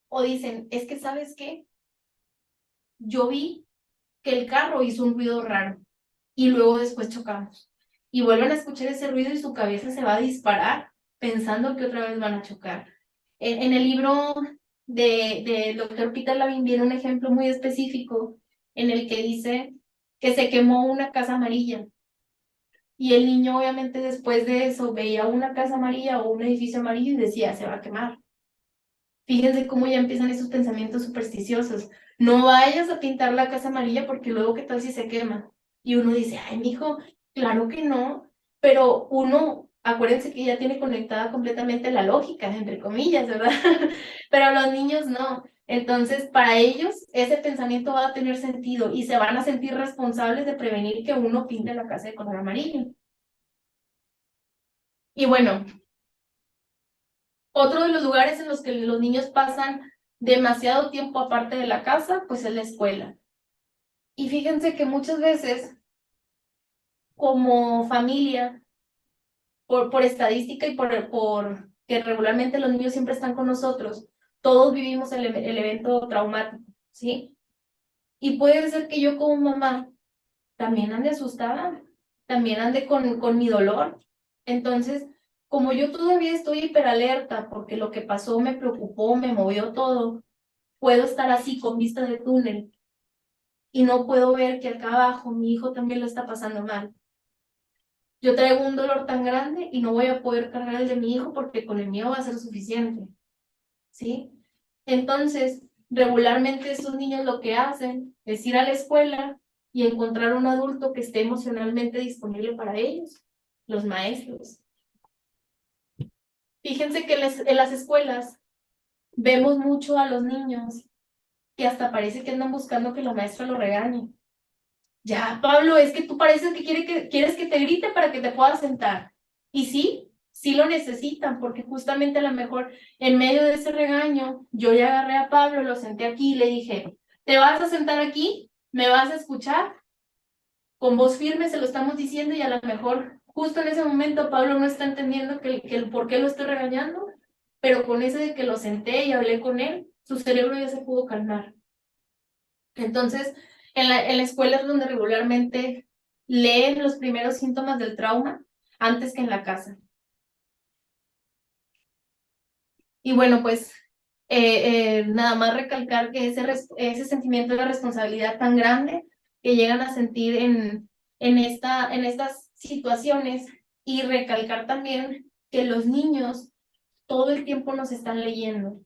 O dicen, es que ¿sabes qué? Yo vi que el carro hizo un ruido raro y luego después chocamos. Y vuelven a escuchar ese ruido y su cabeza se va a disparar pensando que otra vez van a chocar. En el libro del doctor Peter Lavin viene un ejemplo muy específico en el que dice que se quemó una casa amarilla y el niño obviamente después de eso veía una casa amarilla o un edificio amarillo y decía, se va a quemar. Fíjense cómo ya empiezan esos pensamientos supersticiosos. No vayas a pintar la casa amarilla porque luego qué tal si se quema. Y uno dice, ay, mijo, claro que no. Pero uno, acuérdense que ya tiene conectada completamente la lógica, entre comillas, ¿verdad? Pero los niños no. Entonces, para ellos, ese pensamiento va a tener sentido y se van a sentir responsables de prevenir que uno pinte la casa de color amarillo. Y bueno, otro de los lugares en los que los niños pasan demasiado tiempo aparte de la casa, pues es la escuela. Y fíjense que muchas veces, como familia, por estadística y por que regularmente los niños siempre están con nosotros, todos vivimos el evento traumático, ¿sí? Y puede ser que yo como mamá también ande asustada, también ande con mi dolor. Entonces, como yo todavía estoy hiperalerta porque lo que pasó me preocupó, me movió todo, puedo estar así con vista de túnel y no puedo ver que acá abajo mi hijo también lo está pasando mal. Yo traigo un dolor tan grande y no voy a poder cargar el de mi hijo porque con el mío va a ser suficiente, ¿sí? Entonces, regularmente estos niños lo que hacen es ir a la escuela y encontrar un adulto que esté emocionalmente disponible para ellos, los maestros. Fíjense que en las escuelas vemos mucho a los niños que hasta parece que andan buscando que la maestra lo regañe. Ya, Pablo, es que tú pareces que quieres que te grite para que te puedas sentar. Y sí, sí lo necesitan, porque justamente a lo mejor en medio de ese regaño, yo ya agarré a Pablo, lo senté aquí y le dije, ¿te vas a sentar aquí? ¿Me vas a escuchar? Con voz firme se lo estamos diciendo y a lo mejor justo en ese momento Pablo no está entendiendo que el por qué lo estoy regañando, pero con ese de que lo senté y hablé con él, su cerebro ya se pudo calmar. Entonces, en la escuela es donde regularmente leen los primeros síntomas del trauma antes que en la casa. Y bueno, pues nada más recalcar que ese sentimiento de responsabilidad tan grande que llegan a sentir en estas situaciones, y recalcar también que los niños todo el tiempo nos están leyendo.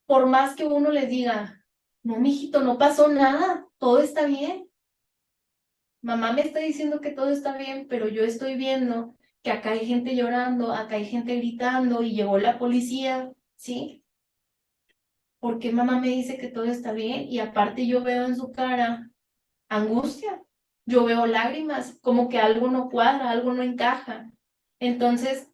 Por más que uno les diga, no, mijito, no pasó nada, todo está bien. Mamá me está diciendo que todo está bien, pero yo estoy viendo que acá hay gente llorando, acá hay gente gritando y llegó la policía, ¿sí? ¿Por qué mamá me dice que todo está bien? Y aparte yo veo en su cara angustia, yo veo lágrimas, como que algo no cuadra, algo no encaja. Entonces,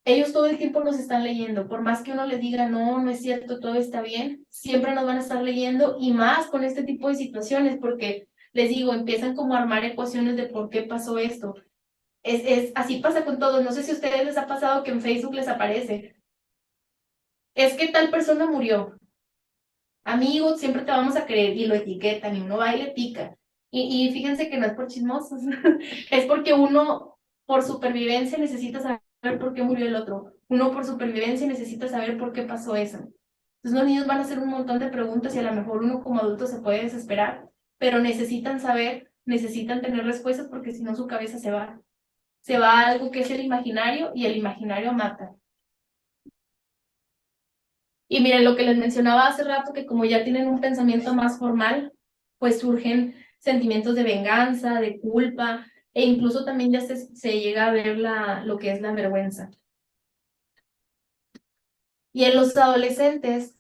ellos todo el tiempo nos están leyendo, por más que uno les diga, no, no es cierto, todo está bien, siempre nos van a estar leyendo, y más con este tipo de situaciones, porque les digo, empiezan como a armar ecuaciones de por qué pasó esto. Así pasa con todos. No sé si a ustedes les ha pasado que en Facebook les aparece, es que tal persona murió, amigo, siempre te vamos a creer, y lo etiquetan, y uno va y le pica. Y fíjense que no es por chismosos, es porque uno por supervivencia necesita saber por qué murió el otro. Uno por supervivencia necesita saber por qué pasó eso. Entonces los niños van a hacer un montón de preguntas y a lo mejor uno como adulto se puede desesperar, pero necesitan saber, necesitan tener respuestas, porque si no su cabeza se va. Se va a algo que es el imaginario, y el imaginario mata. Y miren lo que les mencionaba hace rato, que como ya tienen un pensamiento más formal, pues surgen sentimientos de venganza, de culpa, e incluso también ya se llega a ver lo que es la vergüenza. Y en los adolescentes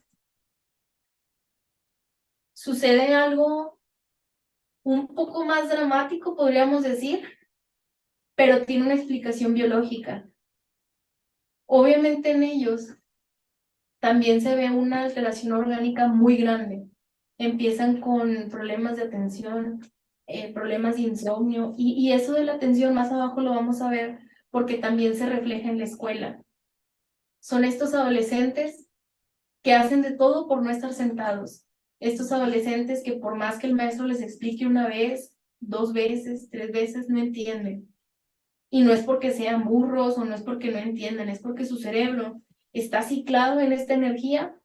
sucede algo un poco más dramático, podríamos decir, pero tiene una explicación biológica. Obviamente en ellos también se ve una alteración orgánica muy grande. Empiezan con problemas de atención, problemas de insomnio, y eso de la atención más abajo lo vamos a ver porque también se refleja en la escuela. Son estos adolescentes que hacen de todo por no estar sentados. Estos adolescentes que por más que el maestro les explique una vez, 2 veces, 3 veces, no entienden. Y no es porque sean burros o no es porque no entiendan, es porque su cerebro está ciclado en esta energía,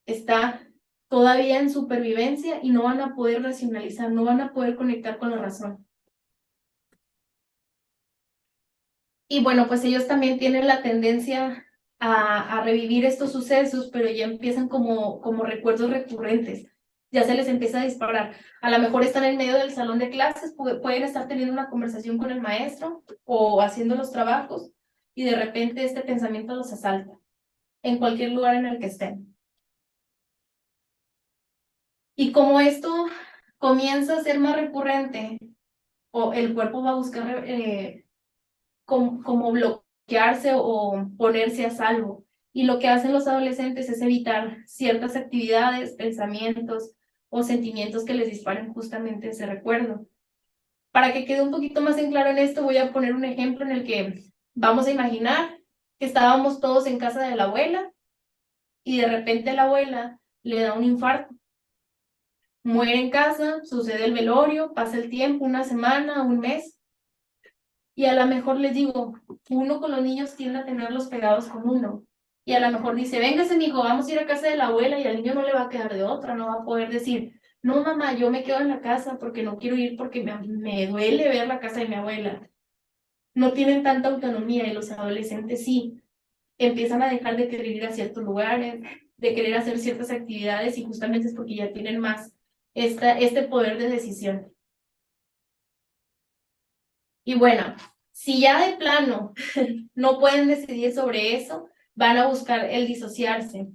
está todavía en supervivencia, y no van a poder racionalizar, no van a poder conectar con la razón. Y bueno, pues ellos también tienen la tendencia a revivir estos sucesos, pero ya empiezan como recuerdos recurrentes. Ya se les empieza a disparar. A lo mejor están en medio del salón de clases, pueden estar teniendo una conversación con el maestro o haciendo los trabajos, y de repente este pensamiento los asalta en cualquier lugar en el que estén. Y como esto comienza a ser más recurrente, o el cuerpo va a buscar como bloquearse o ponerse a salvo. Y lo que hacen los adolescentes es evitar ciertas actividades, pensamientos o sentimientos que les disparen justamente ese recuerdo. Para que quede un poquito más en claro en esto, voy a poner un ejemplo en el que vamos a imaginar que estábamos todos en casa de la abuela, y de repente la abuela le da un infarto. Muere en casa, sucede el velorio, pasa el tiempo, una semana, un mes, y a lo mejor les digo, uno con los niños tiende a tenerlos pegados con uno, y a lo mejor dice, véngase mijo, vamos a ir a casa de la abuela, y al niño no le va a quedar de otra, no va a poder decir, no mamá, yo me quedo en la casa porque no quiero ir, porque me duele ver la casa de mi abuela. No tienen tanta autonomía, y los adolescentes sí, empiezan a dejar de querer ir a ciertos lugares, de querer hacer ciertas actividades, y justamente es porque ya tienen más este poder de decisión. Y bueno, si ya de plano no pueden decidir sobre eso, van a buscar el disociarse.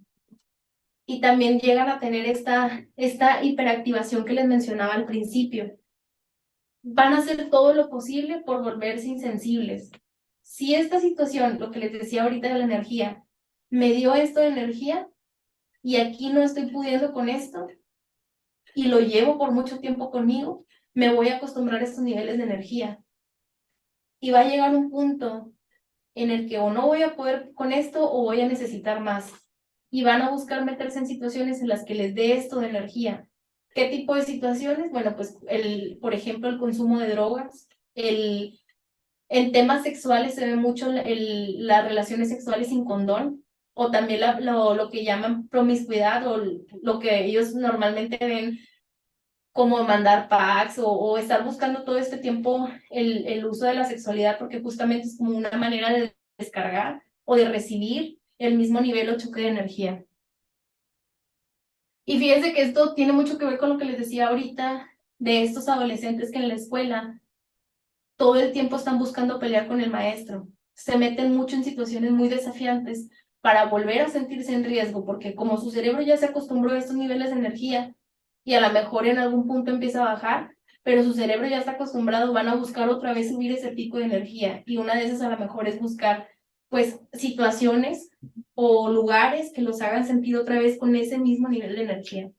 Y también llegan a tener esta hiperactivación que les mencionaba al principio. Van a hacer todo lo posible por volverse insensibles. Si esta situación, lo que les decía ahorita de la energía, me dio esto de energía y aquí no estoy pudiendo con esto y lo llevo por mucho tiempo conmigo, me voy a acostumbrar a estos niveles de energía. Y va a llegar un punto en el que o no voy a poder con esto o voy a necesitar más. y van a buscar meterse en situaciones en las que les dé esto de energía. ¿Qué tipo de situaciones? Bueno, pues por ejemplo, el consumo de drogas, en temas sexuales se ve mucho las relaciones sexuales sin condón, o también lo que llaman promiscuidad, o lo que ellos normalmente ven como mandar packs, o estar buscando todo este tiempo el uso de la sexualidad, porque justamente es como una manera de descargar o de recibir el mismo nivel o choque de energía. Y fíjense que esto tiene mucho que ver con lo que les decía ahorita de estos adolescentes que en la escuela todo el tiempo están buscando pelear con el maestro. Se meten mucho en situaciones muy desafiantes para volver a sentirse en riesgo, porque como su cerebro ya se acostumbró a estos niveles de energía y a lo mejor en algún punto empieza a bajar, pero su cerebro ya está acostumbrado, van a buscar otra vez subir ese pico de energía, y una de esas a lo mejor es buscar pues situaciones o lugares que los hagan sentir otra vez con ese mismo nivel de energía.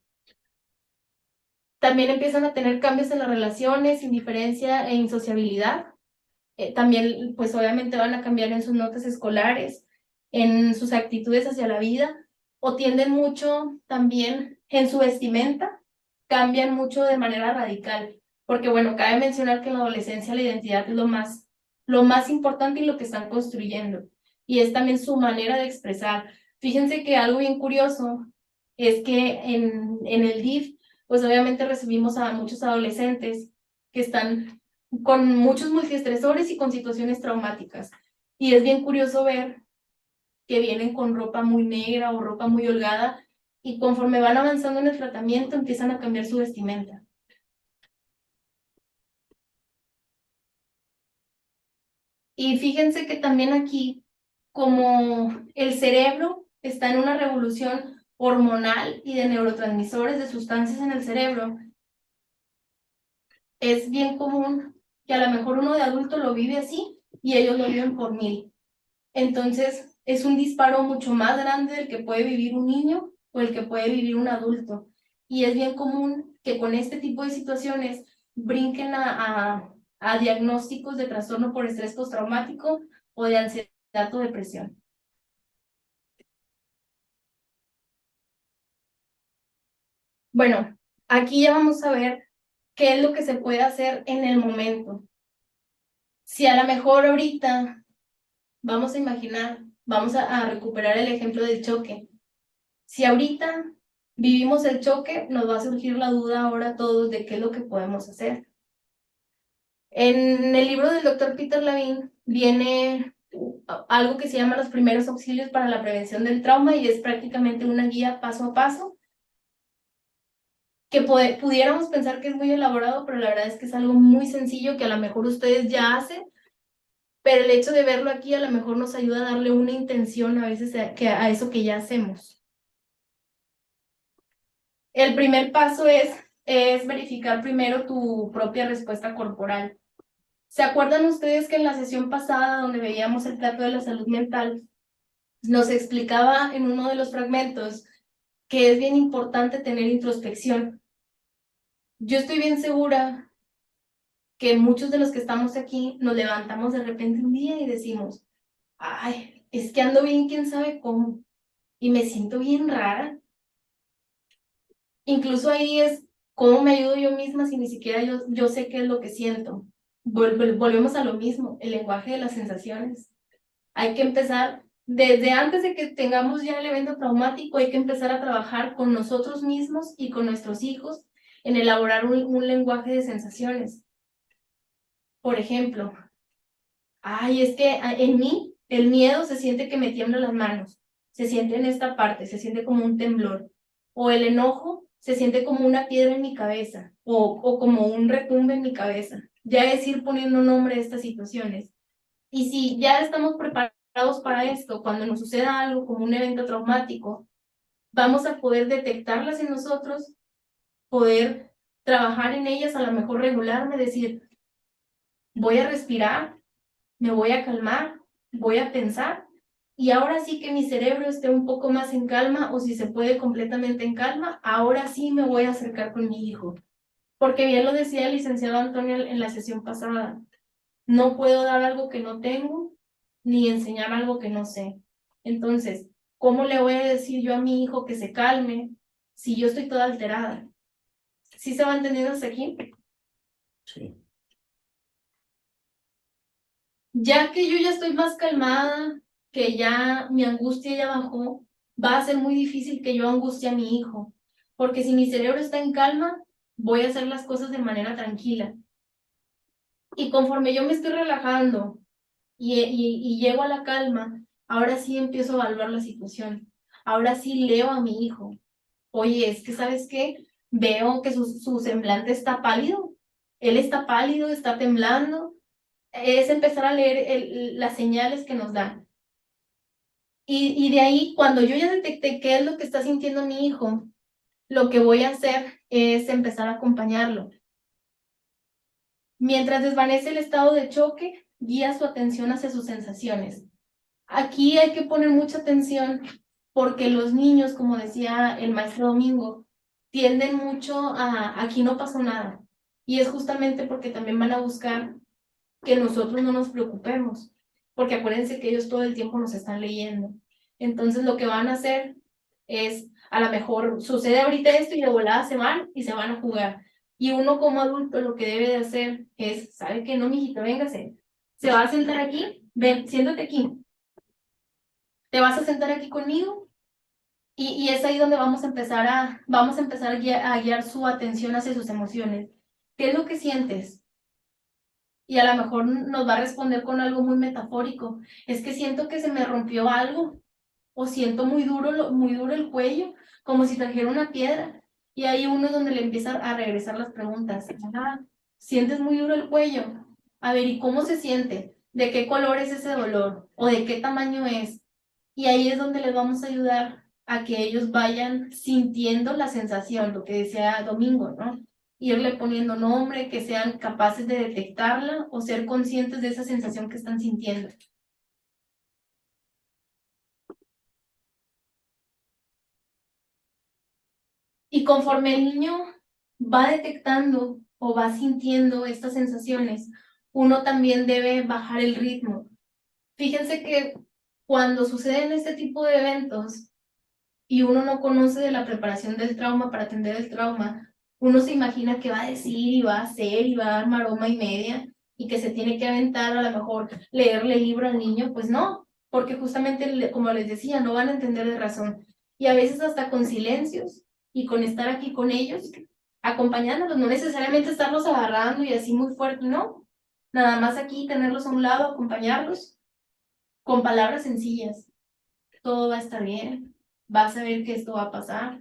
También empiezan a tener cambios en las relaciones, indiferencia e insociabilidad. También, pues obviamente van a cambiar en sus notas escolares, en sus actitudes hacia la vida, o tienden mucho también en su vestimenta, cambian mucho de manera radical, porque bueno, cabe mencionar que en la adolescencia la identidad es lo más importante y lo que están construyendo, y es también su manera de expresar. Fíjense que algo bien curioso es que en el DIF, pues obviamente recibimos a muchos adolescentes que están con muchos multiestresores y con situaciones traumáticas. Y es bien curioso ver que vienen con ropa muy negra o ropa muy holgada, y conforme van avanzando en el tratamiento empiezan a cambiar su vestimenta. Y fíjense que también aquí, como el cerebro está en una revolución hormonal y de neurotransmisores, de sustancias en el cerebro, es bien común que a lo mejor uno de adulto lo vive así y ellos lo viven por 1000. Entonces, es un disparo mucho más grande del que puede vivir un niño o el que puede vivir un adulto. Y es bien común que con este tipo de situaciones brinquen a diagnósticos de trastorno por estrés postraumático o de ansiedad o depresión. Bueno, aquí ya vamos a ver qué es lo que se puede hacer en el momento. Si a lo mejor ahorita vamos a imaginar, vamos a recuperar el ejemplo del choque. Si ahorita vivimos el choque, nos va a surgir la duda ahora a todos de qué es lo que podemos hacer. En el libro del doctor Peter Levine viene algo que se llama los primeros auxilios para la prevención del trauma, y es prácticamente una guía paso a paso que pudiéramos pensar que es muy elaborado, pero la verdad es que es algo muy sencillo que a lo mejor ustedes ya hacen, pero el hecho de verlo aquí a lo mejor nos ayuda a darle una intención a veces a eso que ya hacemos. El primer paso es verificar primero tu propia respuesta corporal. ¿Se acuerdan ustedes que en la sesión pasada, donde veíamos el plato de la salud mental, nos explicaba en uno de los fragmentos que es bien importante tener introspección? Yo estoy bien segura que muchos de los que estamos aquí nos levantamos de repente un día y decimos, ay, es que ando bien, quién sabe cómo, y me siento bien rara. Incluso ahí es, ¿cómo me ayudo yo misma si ni siquiera yo sé qué es lo que siento? Volvemos a lo mismo, el lenguaje de las sensaciones. Hay que empezar, desde antes de que tengamos ya el evento traumático, hay que empezar a trabajar con nosotros mismos y con nuestros hijos en elaborar un lenguaje de sensaciones. Por ejemplo, ay, es que en mí el miedo se siente que me tiemblan las manos, se siente en esta parte, se siente como un temblor, o el enojo se siente como una piedra en mi cabeza, o como un retumbe en mi cabeza. Ya es ir poniendo nombre a estas situaciones. Y si ya estamos preparados para esto, cuando nos suceda algo como un evento traumático, vamos a poder detectarlas en nosotros, poder trabajar en ellas, a lo mejor regularme, decir, voy a respirar, me voy a calmar, voy a pensar, y ahora sí que mi cerebro esté un poco más en calma, o si se puede completamente en calma, ahora sí me voy a acercar con mi hijo. Porque bien lo decía el licenciado Antonio en la sesión pasada, no puedo dar algo que no tengo, ni enseñar algo que no sé. Entonces, ¿cómo le voy a decir yo a mi hijo que se calme si yo estoy toda alterada? ¿Sí se va entendiendo hasta aquí? Sí. Ya que yo ya estoy más calmada, que ya mi angustia ya bajó, va a ser muy difícil que yo angustie a mi hijo, porque si mi cerebro está en calma, voy a hacer las cosas de manera tranquila. Y conforme yo me estoy relajando y llego a la calma, ahora sí empiezo a evaluar la situación. Ahora sí leo a mi hijo. Oye, es que, ¿sabes qué? Veo que su semblante está pálido. Él está pálido, está temblando. Es empezar a leer las señales que nos dan. Y de ahí, cuando yo ya detecté qué es lo que está sintiendo mi hijo, lo que voy a hacer es empezar a acompañarlo. Mientras desvanece el estado de choque, guía su atención hacia sus sensaciones. Aquí hay que poner mucha atención porque los niños, como decía el maestro Domingo, tienden mucho a aquí no pasó nada. Y es justamente porque también van a buscar que nosotros no nos preocupemos, porque acuérdense que ellos todo el tiempo nos están leyendo. Entonces lo que van a hacer es, a lo mejor sucede ahorita esto y de volada se van y se van a jugar. Y uno como adulto lo que debe de hacer es, ¿sabe qué? No, mijito, véngase. Se va a sentar aquí, ven, siéntate aquí. Te vas a sentar aquí conmigo y es ahí donde vamos a empezar a guiar su atención hacia sus emociones. ¿Qué es lo que sientes? Y a lo mejor nos va a responder con algo muy metafórico. Es que siento que se me rompió algo o siento muy duro el cuello, como si trajera una piedra. Y ahí uno es donde le empieza a regresar las preguntas. Ah, ¿sientes muy duro el cuello? A ver, ¿y cómo se siente? ¿De qué color es ese dolor? ¿O de qué tamaño es? Y ahí es donde les vamos a ayudar a que ellos vayan sintiendo la sensación, lo que decía Domingo, ¿no? Irle poniendo nombre, que sean capaces de detectarla o ser conscientes de esa sensación que están sintiendo. Y conforme el niño va detectando o va sintiendo estas sensaciones, uno también debe bajar el ritmo. Fíjense que cuando suceden este tipo de eventos y uno no conoce de la preparación del trauma para atender el trauma, uno se imagina que va a decir y va a hacer y va a dar maroma y media y que se tiene que aventar a lo mejor leerle el libro al niño, pues no, porque justamente como les decía, no van a entender de razón. Y a veces hasta con silencios y con estar aquí con ellos, acompañándolos, no necesariamente estarlos agarrando y así muy fuerte, no. Nada más aquí tenerlos a un lado, acompañarlos con palabras sencillas. Todo va a estar bien, vas a ver que esto va a pasar.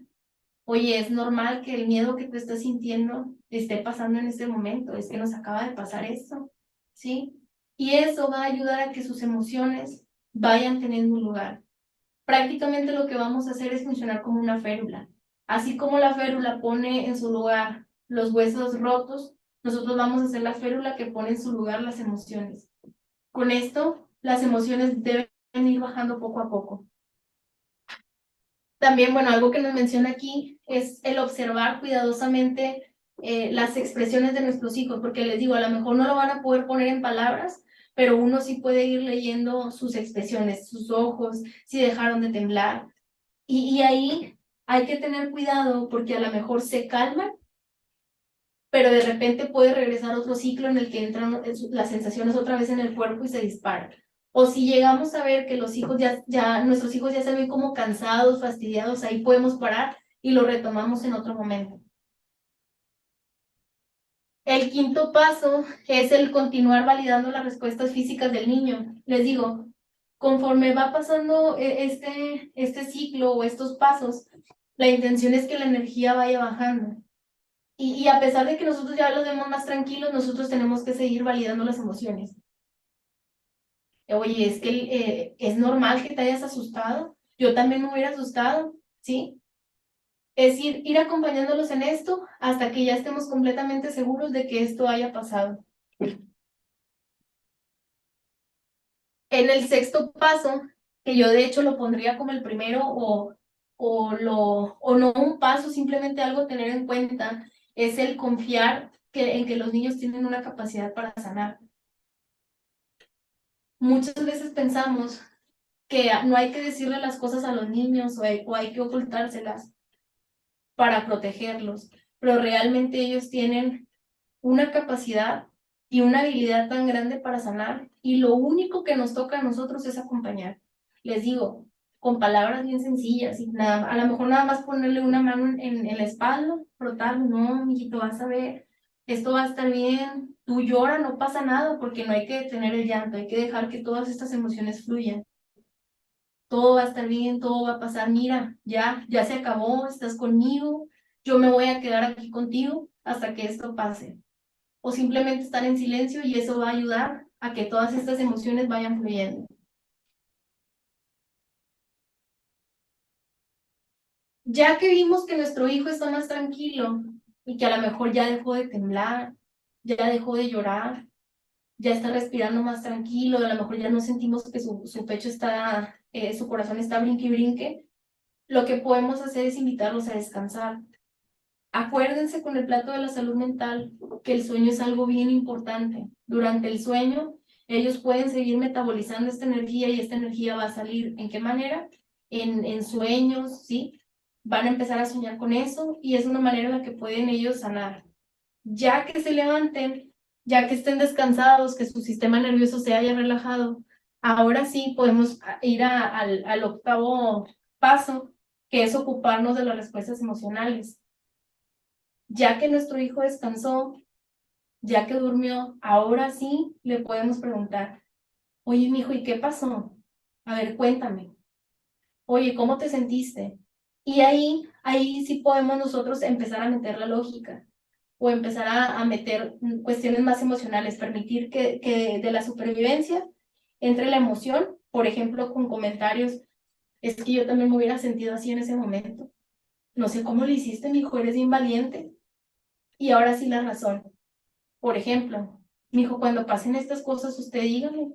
Oye, es normal que el miedo que tú estás sintiendo esté pasando en este momento, es que nos acaba de pasar esto, ¿sí? Y eso va a ayudar a que sus emociones vayan teniendo un lugar. Prácticamente lo que vamos a hacer es funcionar como una férula. Así como la férula pone en su lugar los huesos rotos, nosotros vamos a hacer la férula que pone en su lugar las emociones. Con esto, las emociones deben ir bajando poco a poco. También, bueno, algo que nos menciona aquí es el observar cuidadosamente las expresiones de nuestros hijos, porque les digo, a lo mejor no lo van a poder poner en palabras, pero uno sí puede ir leyendo sus expresiones, sus ojos, si dejaron de temblar. Y ahí hay que tener cuidado porque a lo mejor se calman, pero de repente puede regresar otro ciclo en el que entran las sensaciones otra vez en el cuerpo y se disparan. O si llegamos a ver que los hijos nuestros hijos ya se ven como cansados, fastidiados, ahí podemos parar y lo retomamos en otro momento. El quinto paso es el continuar validando las respuestas físicas del niño. Les digo, conforme va pasando este ciclo o estos pasos, la intención es que la energía vaya bajando. Y a pesar de que nosotros ya los vemos más tranquilos, nosotros tenemos que seguir validando las emociones. Oye, es que es normal que te hayas asustado. Yo también me hubiera asustado, ¿sí? Es ir acompañándolos en esto hasta que ya estemos completamente seguros de que esto haya pasado. En el sexto paso, que yo de hecho lo pondría como el primero o no un paso, simplemente algo a tener en cuenta, es el confiar en que los niños tienen una capacidad para sanar. Muchas veces pensamos que no hay que decirle las cosas a los niños o hay que ocultárselas para protegerlos, pero realmente ellos tienen una capacidad y una habilidad tan grande para sanar, y lo único que nos toca a nosotros es acompañar. Les digo, con palabras bien sencillas, y nada, a lo mejor nada más ponerle una mano en la espalda, frotar, no, mijito, vas a ver, esto va a estar bien, tú llora, no pasa nada, porque no hay que detener el llanto, hay que dejar que todas estas emociones fluyan. Todo va a estar bien, todo va a pasar, mira, ya se acabó, estás conmigo, yo me voy a quedar aquí contigo hasta que esto pase. O simplemente estar en silencio, y eso va a ayudar a que todas estas emociones vayan fluyendo. Ya que vimos que nuestro hijo está más tranquilo y que a lo mejor ya dejó de temblar, ya dejó de llorar, ya está respirando más tranquilo, a lo mejor ya no sentimos que su pecho está, su corazón está brinque y brinque, lo que podemos hacer es invitarlos a descansar. Acuérdense con el plato de la salud mental que el sueño es algo bien importante. Durante el sueño, ellos pueden seguir metabolizando esta energía, y esta energía va a salir. ¿En qué manera? En sueños, ¿sí? Van a empezar a soñar con eso, y es una manera en la que pueden ellos sanar. Ya que se levanten, ya que estén descansados, que su sistema nervioso se haya relajado, ahora sí podemos ir al octavo paso, que es ocuparnos de las respuestas emocionales. Ya que nuestro hijo descansó, ya que durmió, ahora sí le podemos preguntar, oye, mijo, ¿y qué pasó? A ver, cuéntame. Oye, ¿cómo te sentiste? Y ahí sí podemos nosotros empezar a meter la lógica, o empezar a meter cuestiones más emocionales, permitir que de la supervivencia entre la emoción, por ejemplo, con comentarios, es que yo también me hubiera sentido así en ese momento. No sé cómo lo hiciste, mijo, eres bien valiente. Y ahora sí la razón. Por ejemplo, mijo, cuando pasen estas cosas, usted dígame.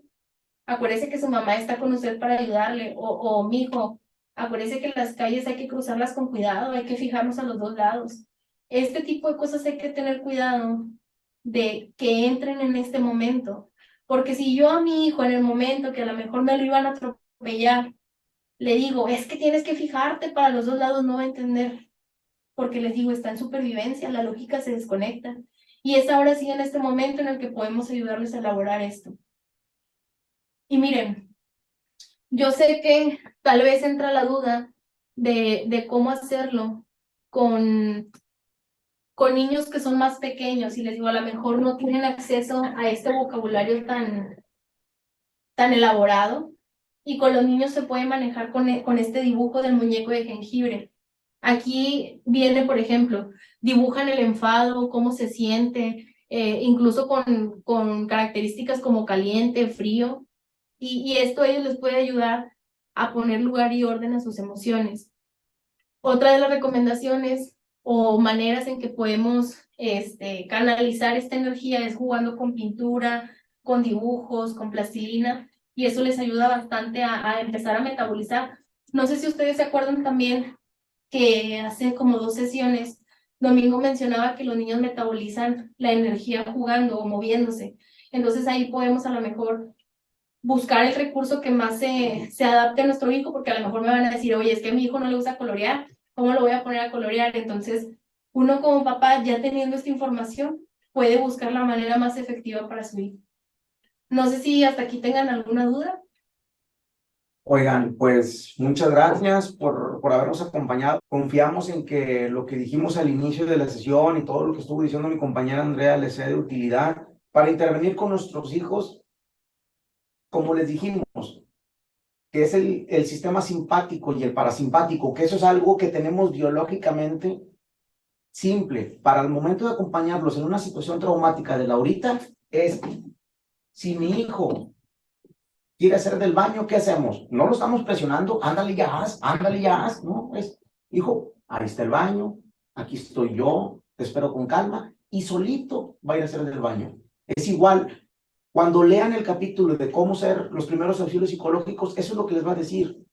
Acuérdese que su mamá está con usted para ayudarle. O mijo, acuérdese que las calles hay que cruzarlas con cuidado, hay que fijarnos a los dos lados. Este tipo de cosas hay que tener cuidado de que entren en este momento. Porque si yo a mi hijo en el momento que a lo mejor me lo iban a atropellar, le digo, es que tienes que fijarte para los dos lados, no va a entender. Porque les digo, está en supervivencia, la lógica se desconecta. Y es ahora sí en este momento en el que podemos ayudarles a elaborar esto. Y miren, yo sé que tal vez entra la duda de cómo hacerlo con, con niños que son más pequeños, y les digo, a lo mejor no tienen acceso a este vocabulario tan elaborado, y con los niños se puede manejar con este dibujo del muñeco de jengibre. Aquí viene, por ejemplo, dibujan el enfado, cómo se siente, incluso con características como caliente, frío, y esto a ellos les puede ayudar a poner lugar y orden a sus emociones. Otra de las recomendaciones o maneras en que podemos canalizar esta energía es jugando con pintura, con dibujos, con plastilina, y eso les ayuda bastante a empezar a metabolizar. No sé si ustedes se acuerdan también que hace como 2 sesiones, Domingo mencionaba que los niños metabolizan la energía jugando o moviéndose. Entonces ahí podemos a lo mejor buscar el recurso que más se adapte a nuestro hijo, porque a lo mejor me van a decir, oye, es que a mi hijo no le gusta colorear, ¿cómo lo voy a poner a colorear? Entonces, uno como papá, ya teniendo esta información, puede buscar la manera más efectiva para su hijo. No sé si hasta aquí tengan alguna duda. Oigan, pues muchas gracias por habernos acompañado. Confiamos en que lo que dijimos al inicio de la sesión y todo lo que estuvo diciendo mi compañera Andrea les sea de utilidad para intervenir con nuestros hijos, como les dijimos, que es el sistema simpático y el parasimpático, que eso es algo que tenemos biológicamente simple. Para el momento de acompañarlos en una situación traumática de la ahorita, es si mi hijo quiere hacer del baño, ¿qué hacemos? No lo estamos presionando, ándale ya haz, ¿no? Es, hijo, ahí está el baño, aquí estoy yo, te espero con calma, y solito va a ir a hacer del baño. Es igual, cuando lean el capítulo de cómo ser los primeros auxilios psicológicos, eso es lo que les va a decir.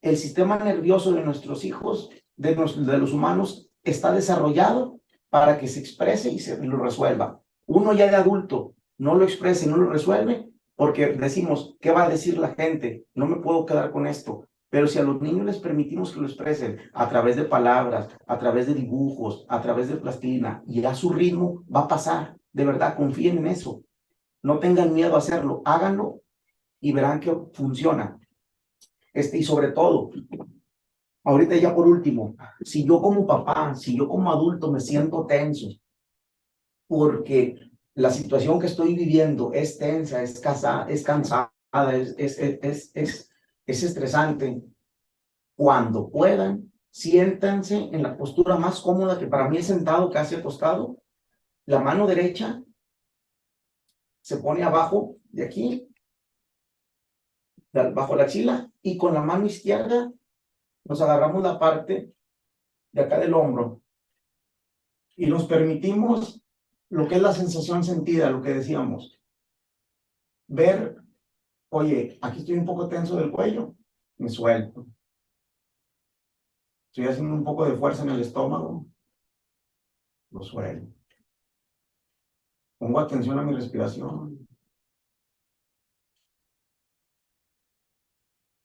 El sistema nervioso de nuestros hijos, de los humanos, está desarrollado para que se exprese y lo resuelva. Uno ya de adulto no lo expresa y no lo resuelve, porque decimos, ¿qué va a decir la gente? No me puedo quedar con esto. Pero si a los niños les permitimos que lo expresen a través de palabras, a través de dibujos, a través de plastilina, y a su ritmo, va a pasar. De verdad, confíen en eso. No tengan miedo a hacerlo, háganlo y verán que funciona. Y sobre todo, ahorita ya por último, si yo como papá, si yo como adulto me siento tenso, porque la situación que estoy viviendo es tensa, es cansada, es estresante, cuando puedan, siéntanse en la postura más cómoda, que para mí es sentado, casi acostado. La mano derecha se pone abajo de aquí, bajo la axila, y con la mano izquierda nos agarramos la parte de acá del hombro y nos permitimos lo que es la sensación sentida, lo que decíamos. Ver, oye, aquí estoy un poco tenso del cuello, me suelto. Estoy haciendo un poco de fuerza en el estómago, lo suelto. Pongo atención a mi respiración.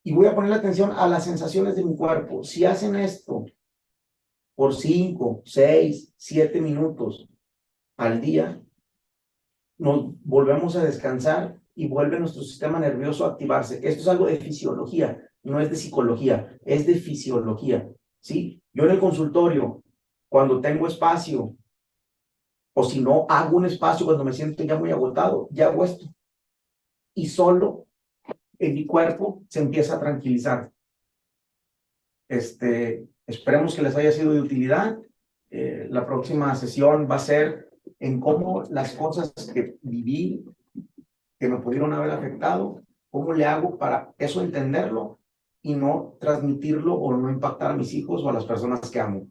Y voy a poner atención a las sensaciones de mi cuerpo. Si hacen esto por 5, 6, 7 minutos al día, nos volvemos a descansar y vuelve nuestro sistema nervioso a activarse. Esto es algo de fisiología, no es de psicología, es de fisiología, ¿sí? Yo en el consultorio, cuando tengo espacio, o si no hago un espacio cuando me siento ya muy agotado, ya hago esto. Y solo en mi cuerpo se empieza a tranquilizar. Esperemos que les haya sido de utilidad. La próxima sesión va a ser en cómo las cosas que viví, que me pudieron haber afectado, cómo le hago para eso entenderlo y no transmitirlo o no impactar a mis hijos o a las personas que amo.